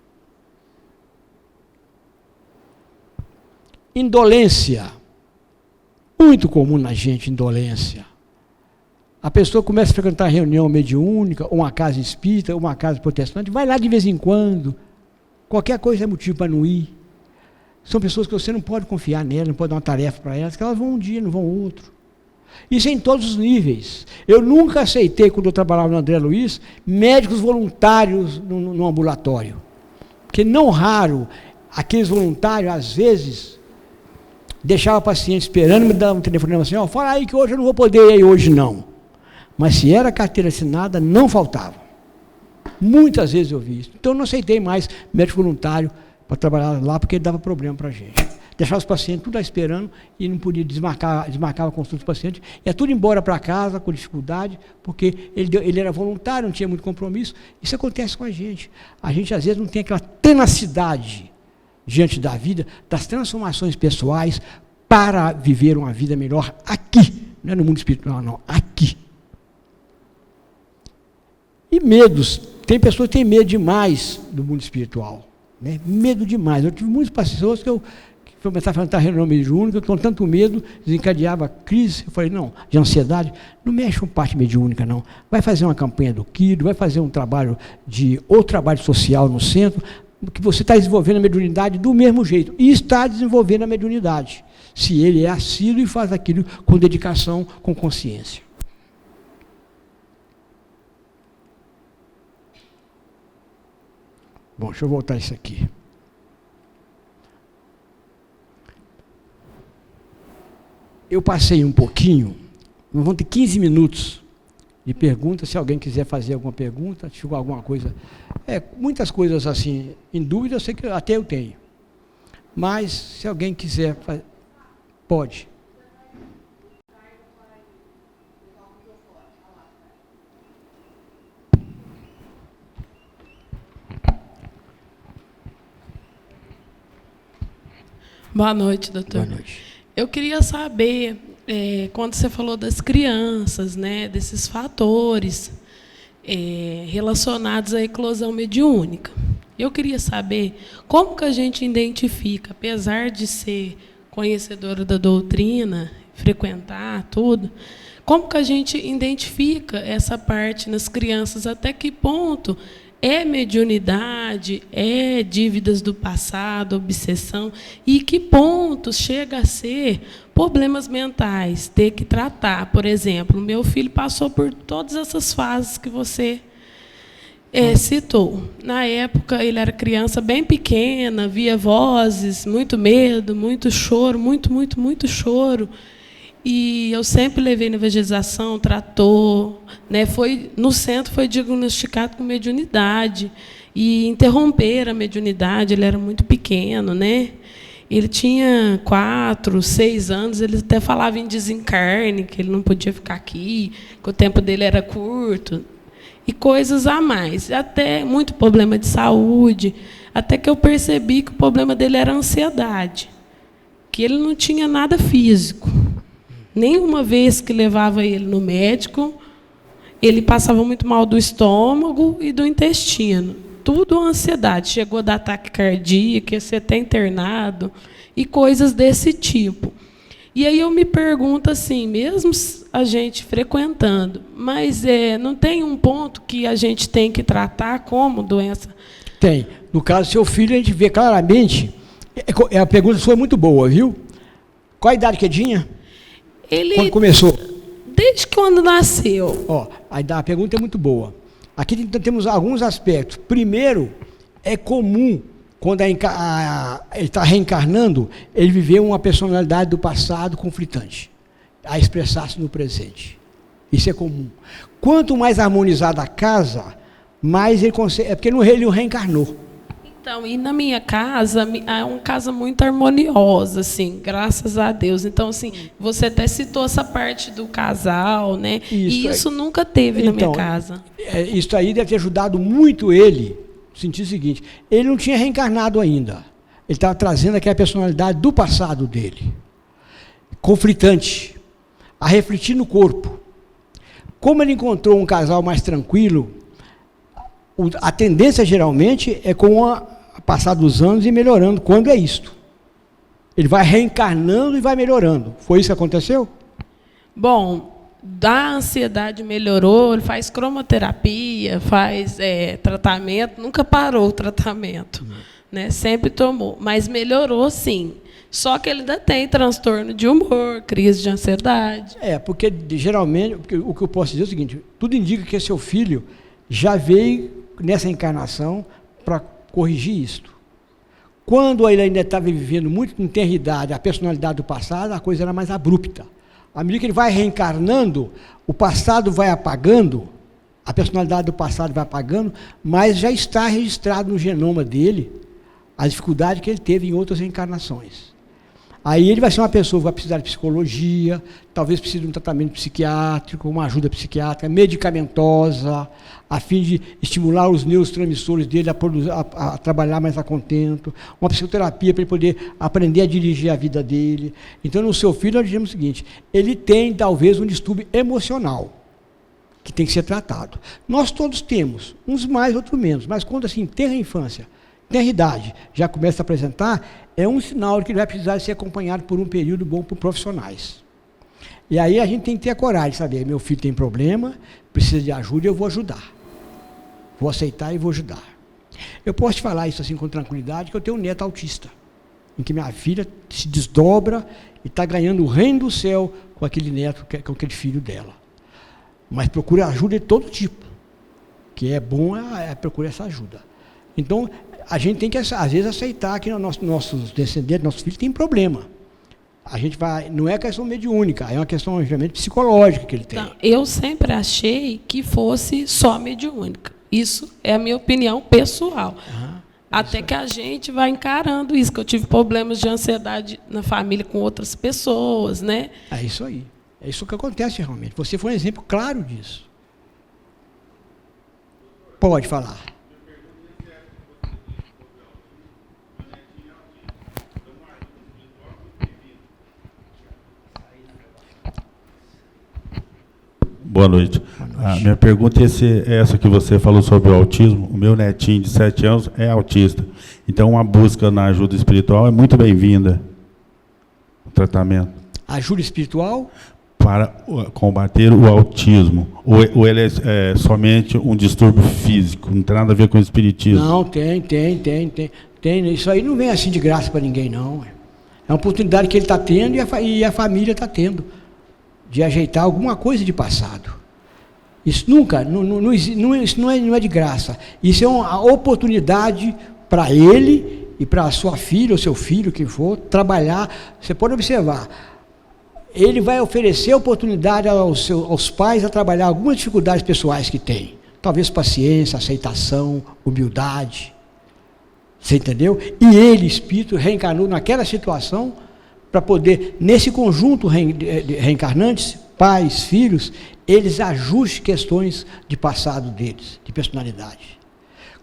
Indolência. Muito comum na gente, indolência. A pessoa começa a frequentar reunião mediúnica, ou uma casa espírita, ou uma casa protestante, vai lá de vez em quando. Qualquer coisa é motivo para não ir. São pessoas que você não pode confiar nelas, não pode dar uma tarefa para elas, que elas vão um dia, não vão outro. Isso é em todos os níveis. Eu nunca aceitei, quando eu trabalhava no André Luiz, médicos voluntários no ambulatório. Porque não raro, aqueles voluntários, às vezes, deixavam o paciente esperando, me dava um telefonema assim, ó, fala aí que hoje eu não vou poder ir aí hoje não. Mas se era carteira assinada, não faltava. Muitas vezes eu vi isso. Então eu não aceitei mais médico voluntário para trabalhar lá, porque ele dava problema para a gente. Deixava os pacientes tudo lá esperando e não podia desmarcava a consulta dos pacientes. Ia tudo embora para casa com dificuldade, porque ele era voluntário, não tinha muito compromisso. Isso acontece com a gente. A gente, às vezes, não tem aquela tenacidade diante da vida, das transformações pessoais, para viver uma vida melhor aqui. Não é no mundo espiritual, não. Aqui. E medos. Tem pessoas que têm medo demais do mundo espiritual. Né? Medo demais. Eu tive muitas pessoas que começaram a frequentar a reunião mediúnica, eu com tanto medo, desencadeava crise. Eu falei, não, de ansiedade, não mexe com parte mediúnica, não. Vai fazer uma campanha do Quiro, vai fazer outro trabalho social no centro, que você está desenvolvendo a mediunidade do mesmo jeito. E está desenvolvendo a mediunidade. Se ele é assíduo e faz aquilo com dedicação, com consciência. Bom, deixa eu voltar isso aqui. Eu passei um pouquinho, nós vamos ter 15 minutos de pergunta, se alguém quiser fazer alguma pergunta, se tiver alguma coisa. Muitas coisas assim, em dúvida, eu sei que até eu tenho. Mas, se alguém quiser, pode. Boa noite, doutor. Boa noite. Eu queria saber, quando você falou das crianças, né, desses fatores relacionados à eclosão mediúnica, eu queria saber como que a gente identifica, apesar de ser conhecedora da doutrina, frequentar tudo, como que a gente identifica essa parte nas crianças, até que ponto é mediunidade, é dívidas do passado, obsessão, e que ponto chega a ser problemas mentais, ter que tratar. Por exemplo, meu filho passou por todas essas fases que você citou. Na época, ele era criança bem pequena, via vozes, muito medo, muito choro, muito choro. E eu sempre levei na evangelização, tratou, né? No centro foi diagnosticado com mediunidade. E interromper a mediunidade, ele era muito pequeno, né? Ele tinha 4, 6 anos, ele até falava em desencarne, que ele não podia ficar aqui, que o tempo dele era curto. E coisas a mais. Até muito problema de saúde, até que eu percebi que o problema dele era a ansiedade, que ele não tinha nada físico. Nenhuma vez que levava ele no médico, ele passava muito mal do estômago e do intestino. Tudo ansiedade. Chegou a dar ataque cardíaco, ia ser até internado, e coisas desse tipo. E aí eu me pergunto assim, mesmo a gente frequentando, mas não tem um ponto que a gente tem que tratar como doença? Tem. No caso do seu filho, a gente vê claramente, a pergunta sua é muito boa, viu? Qual a idade que ele tinha? Quando começou? Desde quando nasceu. A pergunta é muito boa. Aqui temos alguns aspectos. Primeiro, é comum, quando ele está reencarnando, ele viver uma personalidade do passado conflitante, a expressar-se no presente. Isso é comum. Quanto mais harmonizada a casa, mais ele consegue. É porque ele reencarnou. Então, e na minha casa, é uma casa muito harmoniosa, assim, graças a Deus. Então, assim, você até citou essa parte do casal, né? E isso nunca teve na minha casa. Isso aí deve ter ajudado muito ele, no sentido seguinte, ele não tinha reencarnado ainda. Ele estava trazendo aquela personalidade do passado dele, conflitante, a refletir no corpo. Como ele encontrou um casal mais tranquilo, a tendência geralmente é com a passar dos anos e melhorando. Quando é isto? Ele vai reencarnando e vai melhorando. Foi isso que aconteceu? Bom, da ansiedade melhorou, ele faz cromoterapia, faz tratamento, nunca parou o tratamento, né? Sempre tomou, mas melhorou sim. Só que ele ainda tem transtorno de humor, crise de ansiedade. Porque geralmente, o que eu posso dizer é o seguinte, tudo indica que seu filho já veio nessa encarnação para corrigir isto. Quando ele ainda estava vivendo muito com tenridade a personalidade do passado, a coisa era mais abrupta. À medida que ele vai reencarnando, o passado vai apagando, a personalidade do passado vai apagando, mas já está registrado no genoma dele a dificuldade que ele teve em outras reencarnações. Aí ele vai ser uma pessoa que vai precisar de psicologia, talvez precise de um tratamento psiquiátrico, uma ajuda psiquiátrica, medicamentosa, a fim de estimular os neurotransmissores dele a trabalhar mais a contento, uma psicoterapia para ele poder aprender a dirigir a vida dele. Então, no seu filho, nós dizemos o seguinte, ele tem, talvez, um distúrbio emocional. que tem que ser tratado. Nós todos temos, uns mais, outros menos, mas quando assim, tem a infância, tem a idade, já começa a apresentar, é um sinal de que ele vai precisar ser acompanhado por um período bom por profissionais. E aí a gente tem que ter a coragem de saber, meu filho tem problema, precisa de ajuda, eu vou ajudar. Vou aceitar e vou ajudar. Eu posso te falar isso assim com tranquilidade, que eu tenho um neto autista, em que minha filha se desdobra e está ganhando o reino do céu com aquele neto, com aquele filho dela. Mas procura ajuda de todo tipo. O que é bom é procurar essa ajuda. Então, a gente tem que, às vezes, aceitar que nossos descendentes, nossos filhos, têm problema. A gente vai, não é questão mediúnica, é uma questão, obviamente, psicológica que ele tem. Não, eu sempre achei que fosse só mediúnica. Isso é a minha opinião pessoal. Até que a gente vai encarando isso, que eu tive problemas de ansiedade na família com outras pessoas, né? É isso aí. É isso que acontece realmente. Você foi um exemplo claro disso. Pode falar. Boa noite. A minha pergunta é essa que você falou sobre o autismo. O meu netinho de 7 anos é autista. Então, uma busca na ajuda espiritual é muito bem-vinda. O tratamento. Ajuda espiritual? Para combater o autismo. Ou ele é somente um distúrbio físico? Não tem nada a ver com o espiritismo? Não, tem. Isso aí não vem assim de graça para ninguém, não. É uma oportunidade que ele está tendo e a família está tendo de ajeitar alguma coisa de passado. Isso nunca, isso não é de graça. Isso é uma oportunidade para ele e para a sua filha ou seu filho, que for, trabalhar. Você pode observar, ele vai oferecer oportunidade aos pais a trabalhar algumas dificuldades pessoais que tem. Talvez paciência, aceitação, humildade. Você entendeu? E ele, espírito, reencarnou naquela situação para poder, nesse conjunto reencarnantes, pais, filhos, eles ajustem questões de passado deles, de personalidade.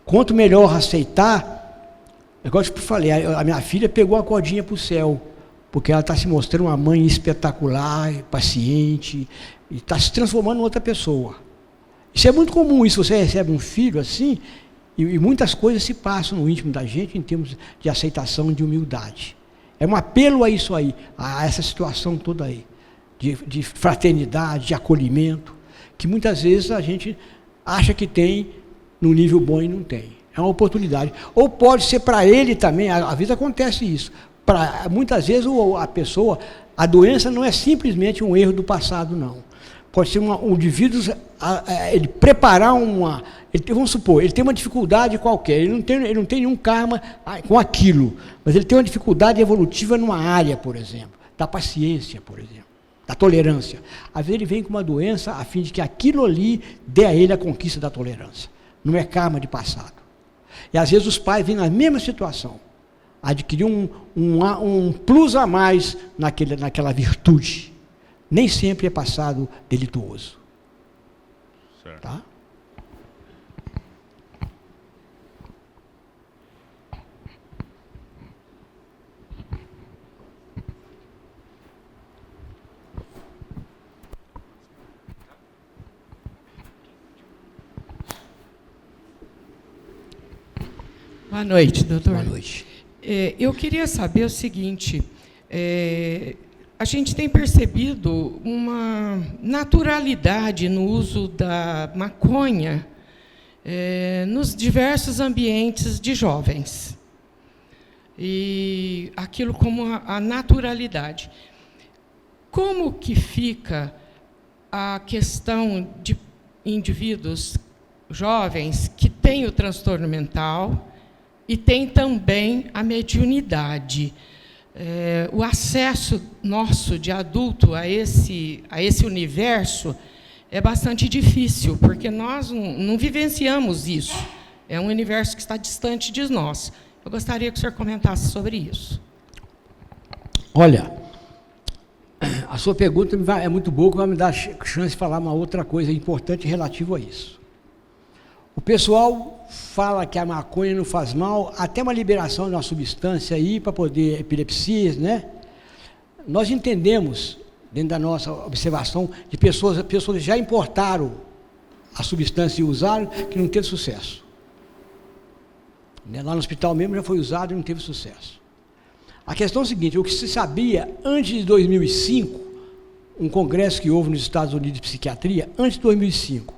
Quanto melhor aceitar, igual eu falei, a minha filha pegou a cordinha para o céu, porque ela está se mostrando uma mãe espetacular, paciente, e está se transformando em outra pessoa. Isso é muito comum, isso, você recebe um filho assim, e muitas coisas se passam no íntimo da gente em termos de aceitação, de humildade. É um apelo a isso aí, a essa situação toda aí, de fraternidade, de acolhimento, que muitas vezes a gente acha que tem num nível bom e não tem. É uma oportunidade. Ou pode ser para ele também, às vezes acontece isso. Muitas vezes a doença não é simplesmente um erro do passado, não. Pode ser um indivíduo, ele preparar vamos supor, ele tem uma dificuldade qualquer, ele não tem nenhum karma com aquilo, mas ele tem uma dificuldade evolutiva numa área, por exemplo, da paciência, por exemplo, da tolerância. Às vezes ele vem com uma doença a fim de que aquilo ali dê a ele a conquista da tolerância. Não é karma de passado. E às vezes os pais vêm na mesma situação, adquirir um plus a mais naquela virtude. Nem sempre é passado delituoso. Certo. Tá? Boa noite, doutor. Boa noite. Eu queria saber o seguinte, a gente tem percebido uma naturalidade no uso da maconha nos diversos ambientes de jovens. E aquilo como a naturalidade. Como que fica a questão de indivíduos jovens que têm o transtorno mental e têm também a mediunidade? O acesso nosso de adulto a esse universo é bastante difícil, porque nós não vivenciamos isso. É um universo que está distante de nós. Eu gostaria que o senhor comentasse sobre isso. Olha, a sua pergunta é muito boa, que vai me dar chance de falar uma outra coisa importante relativo a isso. O pessoal fala que a maconha não faz mal, até uma liberação de uma substância aí para poder epilepsias, né? Nós entendemos, dentro da nossa observação, de pessoas já importaram a substância e usaram, que não teve sucesso. Né? Lá no hospital mesmo já foi usado e não teve sucesso. A questão é a seguinte, o que se sabia antes de 2005, um congresso que houve nos Estados Unidos de psiquiatria, antes de 2005,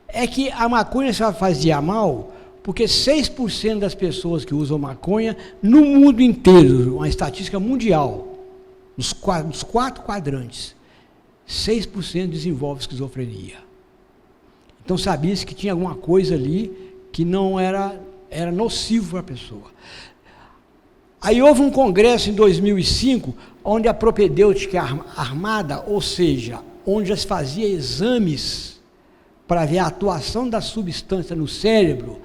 é que a maconha só fazia mal porque 6% das pessoas que usam maconha no mundo inteiro, uma estatística mundial, nos 4 quadrantes, 6% desenvolve esquizofrenia. Então sabia-se que tinha alguma coisa ali que não era nocivo para a pessoa. Aí houve um congresso em 2005, onde a propedêutica armada, ou seja, onde já se fazia exames para ver a atuação da substância no cérebro,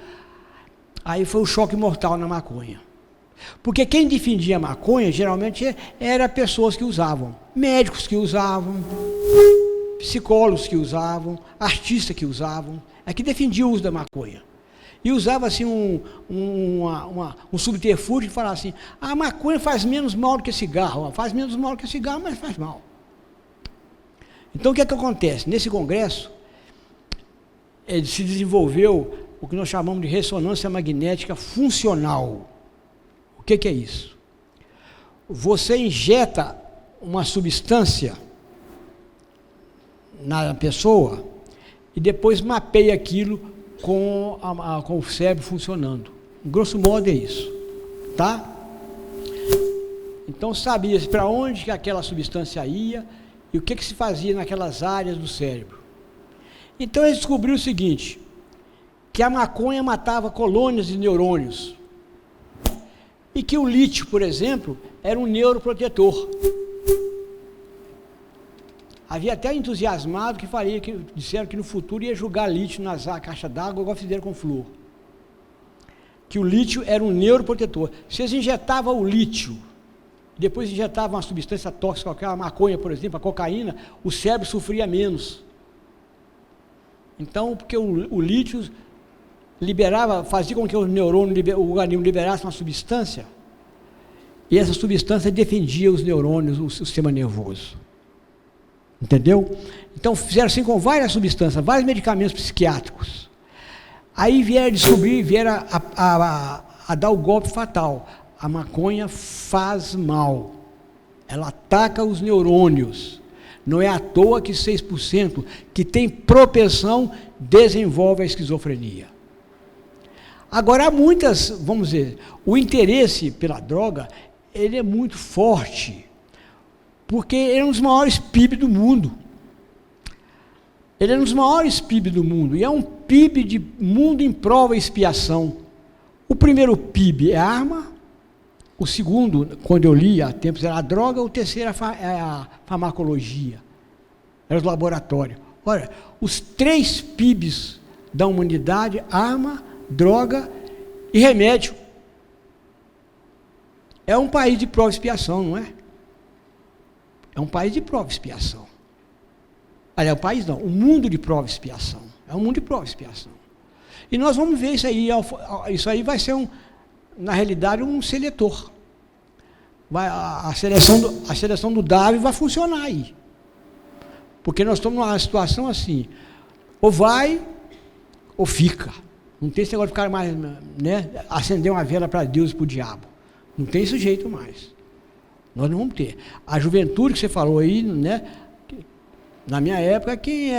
aí foi o choque mortal na maconha. Porque quem defendia a maconha, geralmente, era pessoas que usavam, médicos que usavam, psicólogos que usavam, artistas que usavam, é que defendiam o uso da maconha. E usava assim um subterfúgio de falar assim, a maconha faz menos mal do que cigarro, faz menos mal do que cigarro, mas faz mal. Então o que é que acontece? Nesse congresso, se desenvolveu o que nós chamamos de ressonância magnética funcional. O que é isso? Você injeta uma substância na pessoa e depois mapeia aquilo com o cérebro funcionando. Grosso modo é isso, tá? Então sabia-se para onde que aquela substância ia e o que se fazia naquelas áreas do cérebro. Então eles descobriram o seguinte, que a maconha matava colônias de neurônios e que o lítio, por exemplo, era um neuroprotetor. Havia até entusiasmado que disseram que no futuro ia jogar lítio nas caixas d'água, igual fizeram com flúor. Que o lítio era um neuroprotetor. Se eles injetavam o lítio, depois injetavam uma substância tóxica, a maconha, por exemplo, a cocaína, o cérebro sofria menos. Então, porque o lítio fazia com que o neurônio, o organismo liberasse uma substância, e essa substância defendia os neurônios, o sistema nervoso. Entendeu? Então fizeram assim com várias substâncias, vários medicamentos psiquiátricos. Aí vieram descobrir, vieram a dar o golpe fatal. A maconha faz mal. Ela ataca os neurônios. Não é à toa que 6% que tem propensão desenvolve a esquizofrenia. Agora há muitas, vamos dizer, o interesse pela droga, ele é muito forte. Porque ele é um dos maiores PIB do mundo. Ele é um dos maiores PIB do mundo. E é um PIB de mundo em prova e expiação. O primeiro PIB é a arma. O segundo, quando eu li há tempos, era a droga. O terceiro é a farmacologia. Era os laboratórios. Olha, os 3 PIBs da humanidade, arma, droga e remédio. É um país de prova e expiação, não é? É um país de prova e expiação. Aliás, o país não, o mundo de prova e expiação. É um mundo de prova e expiação. E nós vamos ver isso aí. Isso aí vai ser, na realidade, um seletor. A seleção do Darwin vai funcionar aí. Porque nós estamos numa situação assim, ou vai, ou fica. Não tem esse negócio de ficar mais, né, acender uma vela para Deus e para o diabo. Não tem esse jeito mais. Nós não vamos ter. A juventude que você falou aí, né? Na minha época, quem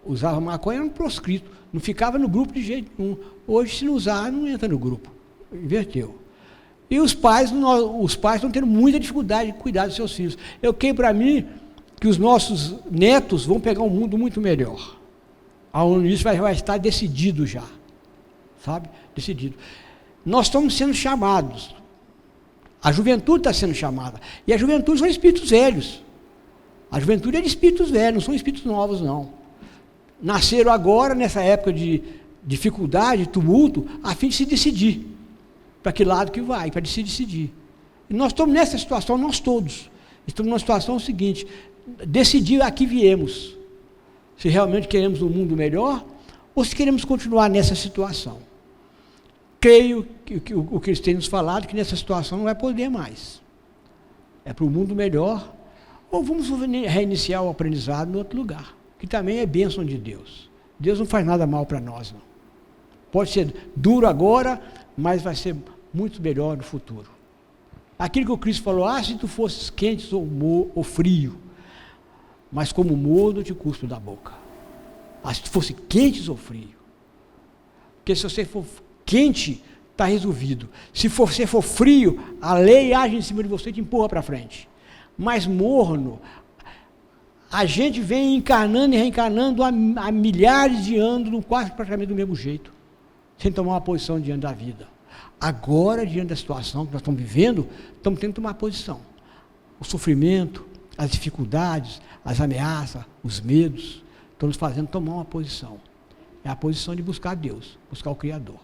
usava maconha era um proscrito. Não ficava no grupo de jeito nenhum. Hoje, se não usar, não entra no grupo. Inverteu. E os pais estão tendo muita dificuldade de cuidar dos seus filhos. Eu creio para mim que os nossos netos vão pegar um mundo muito melhor. Aonde isso vai estar decidido já. Sabe? Decidido. Nós estamos sendo chamados. A juventude está sendo chamada. E a juventude são espíritos velhos. A juventude é de espíritos velhos, não são espíritos novos, não. Nasceram agora, nessa época de dificuldade, tumulto, a fim de se decidir. Para que lado que vai, para se decidir. E nós estamos nessa situação, nós todos. Estamos numa situação seguinte, decidir a que viemos. Se realmente queremos um mundo melhor, ou se queremos continuar nessa situação. Creio que o que eles têm nos falado, que nessa situação não vai poder mais. É para o mundo melhor, ou vamos reiniciar o aprendizado em outro lugar, que também é bênção de Deus. Deus não faz nada mal para nós, não. Pode ser duro agora, mas vai ser muito melhor no futuro. Aquilo que o Cristo falou, se tu fosses quente ou frio, mas como morno eu te cuspo da boca. Se tu fosse quente ou frio. Porque se você for quente, está resolvido. Se você for frio, a lei age em cima de você e te empurra para frente. Mas morno, a gente vem encarnando e reencarnando há milhares de anos, quase praticamente do mesmo jeito, sem tomar uma posição diante da vida. Agora, diante da situação que nós estamos vivendo, estamos tendo que tomar posição. O sofrimento, as dificuldades, as ameaças, os medos, estão nos fazendo tomar uma posição. É a posição de buscar Deus, buscar o Criador.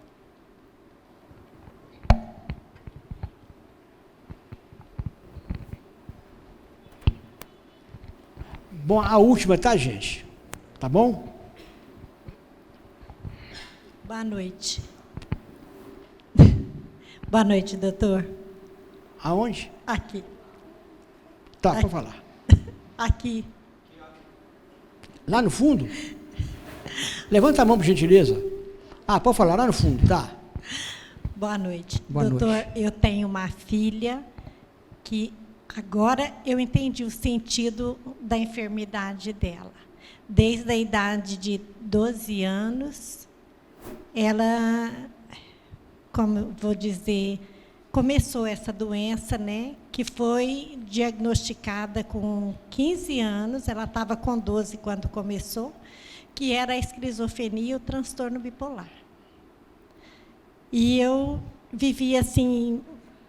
Bom, a última, tá, gente? Tá bom? Boa noite. Boa noite, doutor. Aonde? Aqui. Tá, pode falar. Aqui. Lá no fundo? Levanta a mão, por gentileza. Pode falar, lá no fundo, tá? Boa noite. Boa doutor, noite. Eu tenho uma filha que agora eu entendi o sentido da enfermidade dela. Desde a idade de 12 anos, ela, como eu vou dizer, começou essa doença, né, que foi diagnosticada com 15 anos, ela estava com 12 quando começou, que era a esquizofrenia e o transtorno bipolar. E eu vivia assim,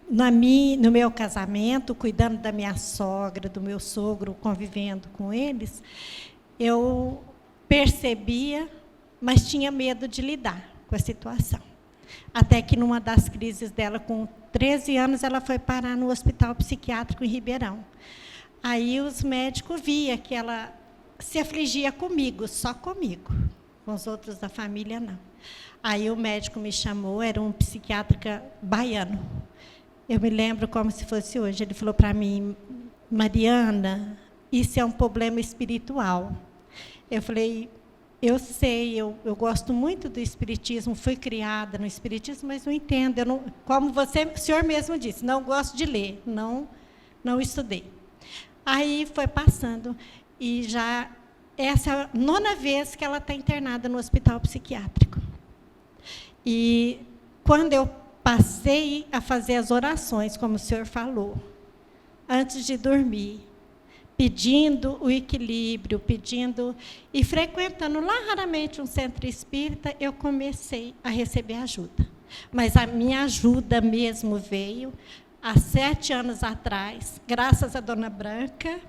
no meu casamento, cuidando da minha sogra, do meu sogro, convivendo com eles, eu percebia, mas tinha medo de lidar com a situação. Até que, numa das crises dela, com 13 anos, ela foi parar no hospital psiquiátrico em Ribeirão. Aí os médicos viam que ela se afligia comigo, só comigo. Com os outros da família, não. Aí o médico me chamou, era um psiquiatra baiano. Eu me lembro como se fosse hoje. Ele falou para mim, Mariana, isso é um problema espiritual. Eu falei, eu sei, eu gosto muito do espiritismo, fui criada no espiritismo, mas não entendo. Eu não, como o senhor mesmo disse, não gosto de ler, não estudei. Aí foi passando, e já essa é a 9ª vez que ela está internada no hospital psiquiátrico. E quando eu passei a fazer as orações, como o senhor falou, antes de dormir, pedindo o equilíbrio, e frequentando lá raramente um centro espírita, eu comecei a receber ajuda. Mas a minha ajuda mesmo veio há 7 anos atrás, graças à Dona Branca,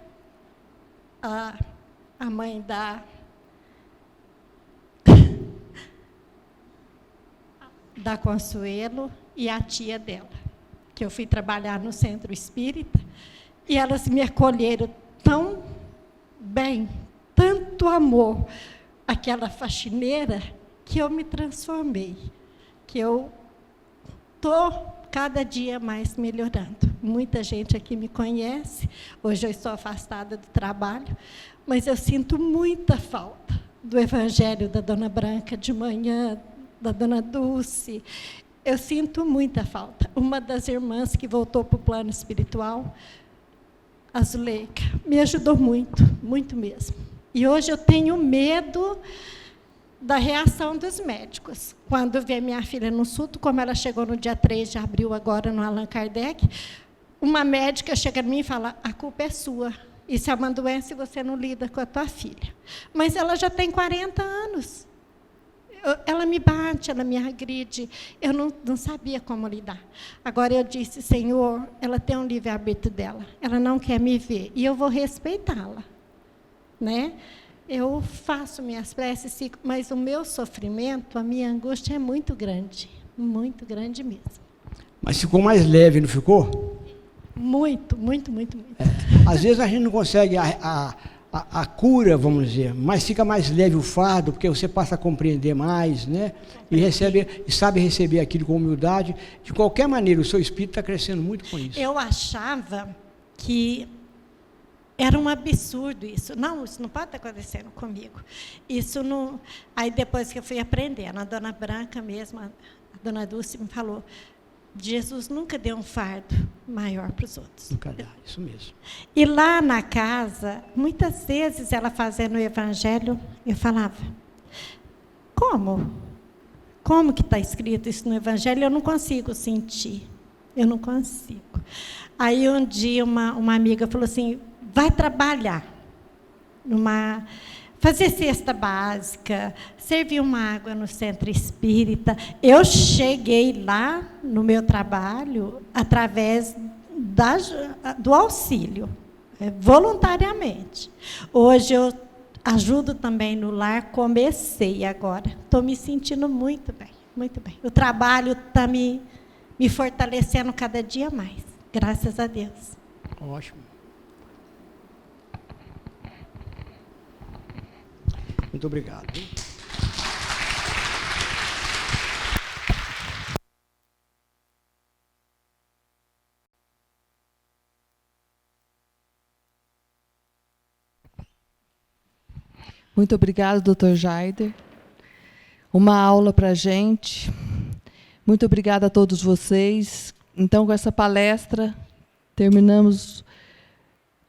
a mãe da Consuelo e a tia dela, que eu fui trabalhar no centro espírita, e elas me acolheram tão bem, tanto amor, aquela faxineira, que eu me transformei, que eu estou cada dia mais melhorando. Muita gente aqui me conhece, hoje eu estou afastada do trabalho, mas eu sinto muita falta do evangelho da Dona Branca de manhã, da Dona Dulce. Eu sinto muita falta. Uma das irmãs que voltou para o plano espiritual, a Zuleika, me ajudou muito, muito mesmo. E hoje eu tenho medo da reação dos médicos. Quando vê minha filha no surto, como ela chegou no dia 3 de abril, agora no Allan Kardec, uma médica chega a mim e fala, a culpa é sua. Isso é uma doença e você não lida com a tua filha. Mas ela já tem 40 anos. Ela me bate, ela me agride. Eu não sabia como lidar. Agora eu disse, Senhor, ela tem um livre-arbítrio dela. Ela não quer me ver. E eu vou respeitá-la. Né? Eu faço minhas preces, mas o meu sofrimento, a minha angústia é muito grande mesmo. Mas ficou mais leve, não ficou? Muito, muito, muito, muito. Às vezes a gente não consegue a cura, vamos dizer, mas fica mais leve o fardo, porque você passa a compreender mais, né? E sabe receber aquilo com humildade. De qualquer maneira, o seu espírito está crescendo muito com isso. Eu achava que era um absurdo isso. Não, isso não pode estar acontecendo comigo. Isso não... Aí, depois que eu fui aprendendo, a dona Branca mesmo, a dona Dulce me falou, Jesus nunca deu um fardo maior para os outros. Nunca dá, isso mesmo. E lá na casa, muitas vezes, ela fazendo o evangelho, eu falava, como? Como que está escrito isso no evangelho? Eu não consigo sentir. Eu não consigo. Aí, um dia, uma amiga falou assim, vai trabalhar, fazer cesta básica, servir uma água no centro espírita. Eu cheguei lá no meu trabalho através do auxílio, voluntariamente. Hoje eu ajudo também no lar, comecei agora. Estou me sentindo muito bem, muito bem. O trabalho está me fortalecendo cada dia mais, graças a Deus. Ótimo. Muito obrigado. Muito obrigado, doutor Jaider. Uma aula para a gente. Muito obrigada a todos vocês. Então, com essa palestra, terminamos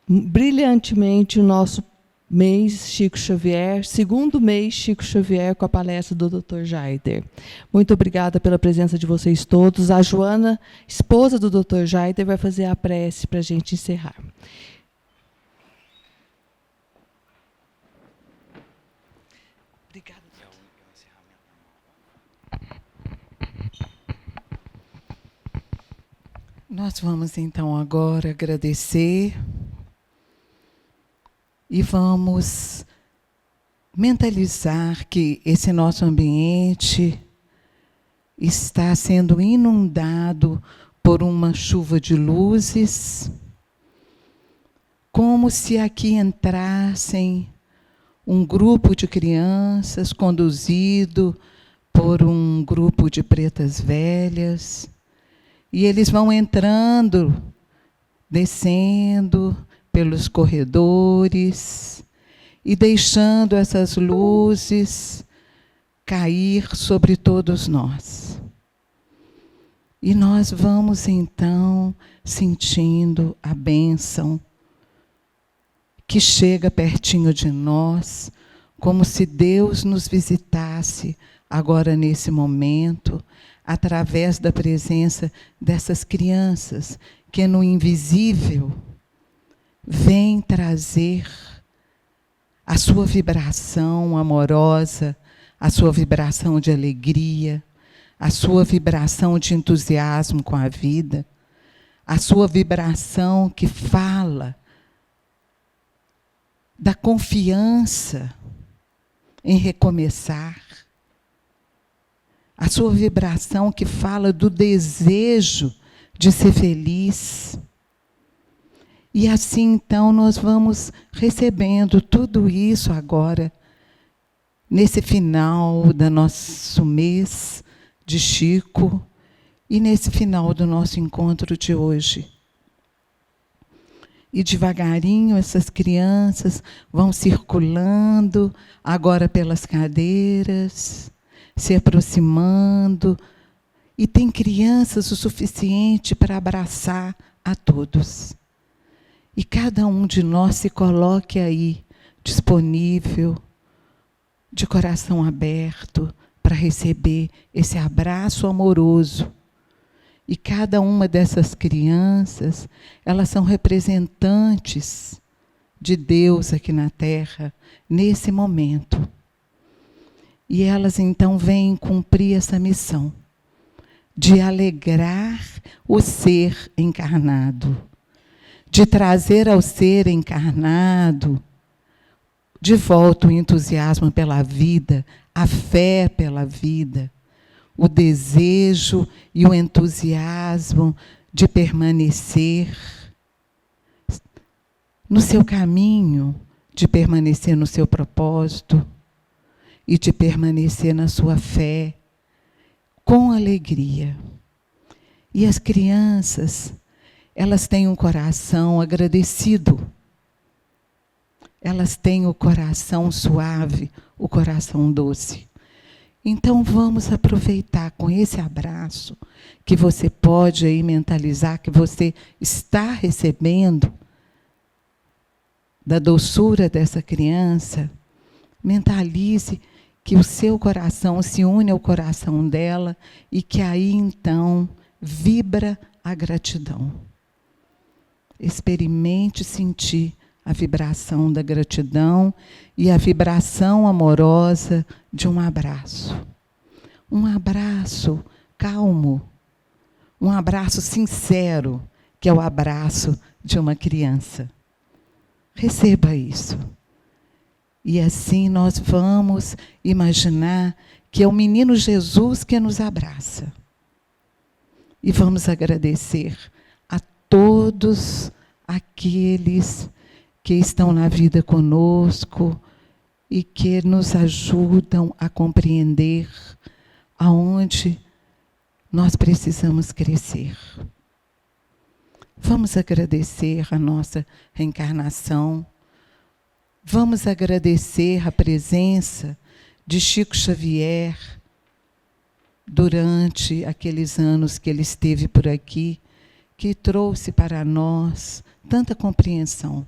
brilhantemente o nosso mês Chico Xavier, segundo mês Chico Xavier, com a palestra do Dr. Jaider. Muito obrigada pela presença de vocês todos. A Joana, esposa do Dr. Jaider, vai fazer a prece para a gente encerrar. Obrigada. Nós vamos, então, agora agradecer e vamos mentalizar que esse nosso ambiente está sendo inundado por uma chuva de luzes, como se aqui entrassem um grupo de crianças conduzido por um grupo de pretas velhas, e eles vão entrando, descendo pelos corredores e deixando essas luzes cair sobre todos nós. E nós vamos, então, sentindo a bênção que chega pertinho de nós, como se Deus nos visitasse agora nesse momento, através da presença dessas crianças que no invisível vem trazer a sua vibração amorosa, a sua vibração de alegria, a sua vibração de entusiasmo com a vida, a sua vibração que fala da confiança em recomeçar, a sua vibração que fala do desejo de ser feliz. E assim, então, nós vamos recebendo tudo isso agora, nesse final do nosso mês de Chico e nesse final do nosso encontro de hoje. E devagarinho essas crianças vão circulando agora pelas cadeiras, se aproximando, e tem crianças o suficiente para abraçar a todos. E cada um de nós se coloque aí, disponível, de coração aberto, para receber esse abraço amoroso. E cada uma dessas crianças, elas são representantes de Deus aqui na Terra, nesse momento. E elas, então, vêm cumprir essa missão de alegrar o ser encarnado, de trazer ao ser encarnado de volta o entusiasmo pela vida, a fé pela vida, o desejo e o entusiasmo de permanecer no seu caminho, de permanecer no seu propósito e de permanecer na sua fé com alegria. E as crianças, elas têm um coração agradecido elas têm o coração suave, o coração doce. Então vamos aproveitar com esse abraço que você pode aí mentalizar que você está recebendo da doçura dessa criança. Mentalize que o seu coração se une ao coração dela e que aí então vibra a gratidão. Experimente sentir a vibração da gratidão e a vibração amorosa de um abraço. Um abraço calmo, um abraço sincero, que é o abraço de uma criança. Receba isso. E assim nós vamos imaginar que é o menino Jesus que nos abraça. E vamos agradecer a todos aqueles que estão na vida conosco e que nos ajudam a compreender aonde nós precisamos crescer. Vamos agradecer a nossa reencarnação. Vamos agradecer a presença de Chico Xavier durante aqueles anos que ele esteve por aqui, que trouxe para nós tanta compreensão.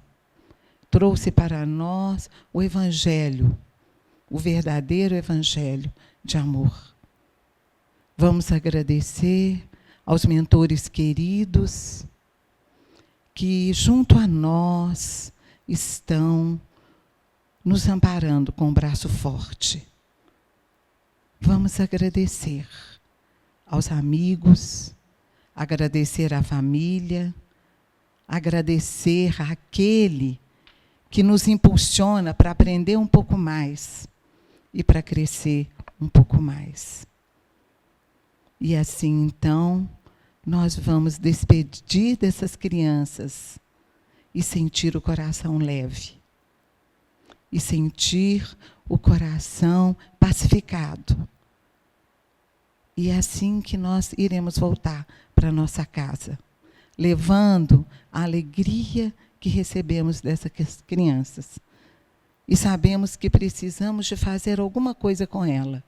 Trouxe para nós o Evangelho, o verdadeiro Evangelho de amor. Vamos agradecer aos mentores queridos que, junto a nós, estão nos amparando com o braço forte. Vamos agradecer aos amigos, agradecer à família, agradecer àquele que nos impulsiona para aprender um pouco mais e para crescer um pouco mais. E assim, então, nós vamos despedir dessas crianças e sentir o coração leve. E sentir o coração pacificado. E é assim que nós iremos voltar para a nossa casa, levando a alegria que recebemos dessas crianças. E sabemos que precisamos de fazer alguma coisa com ela.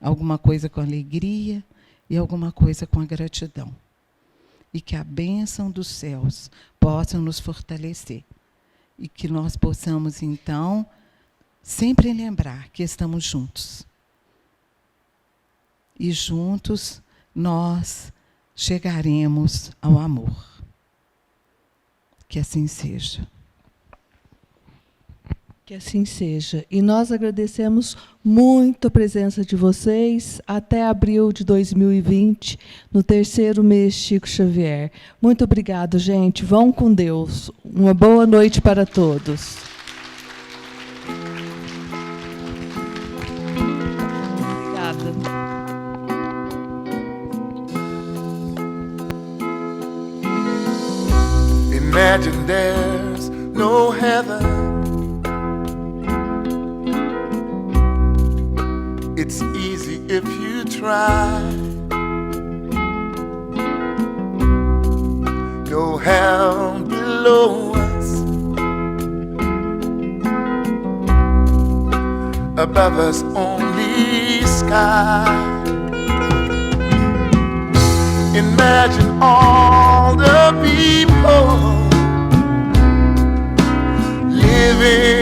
Alguma coisa com alegria e alguma coisa com a gratidão. E que a bênção dos céus possa nos fortalecer. E que nós possamos, então, sempre lembrar que estamos juntos. E juntos nós chegaremos ao amor. Que assim seja. Que assim seja. E nós agradecemos muito a presença de vocês até abril de 2020, no 3º mês Chico Xavier. Muito obrigado, gente. Vão com Deus. Uma boa noite para todos. Obrigada. Imagine there's no heaven. It's easy if you try. No hell below us. Above us only sky. Imagine all the people living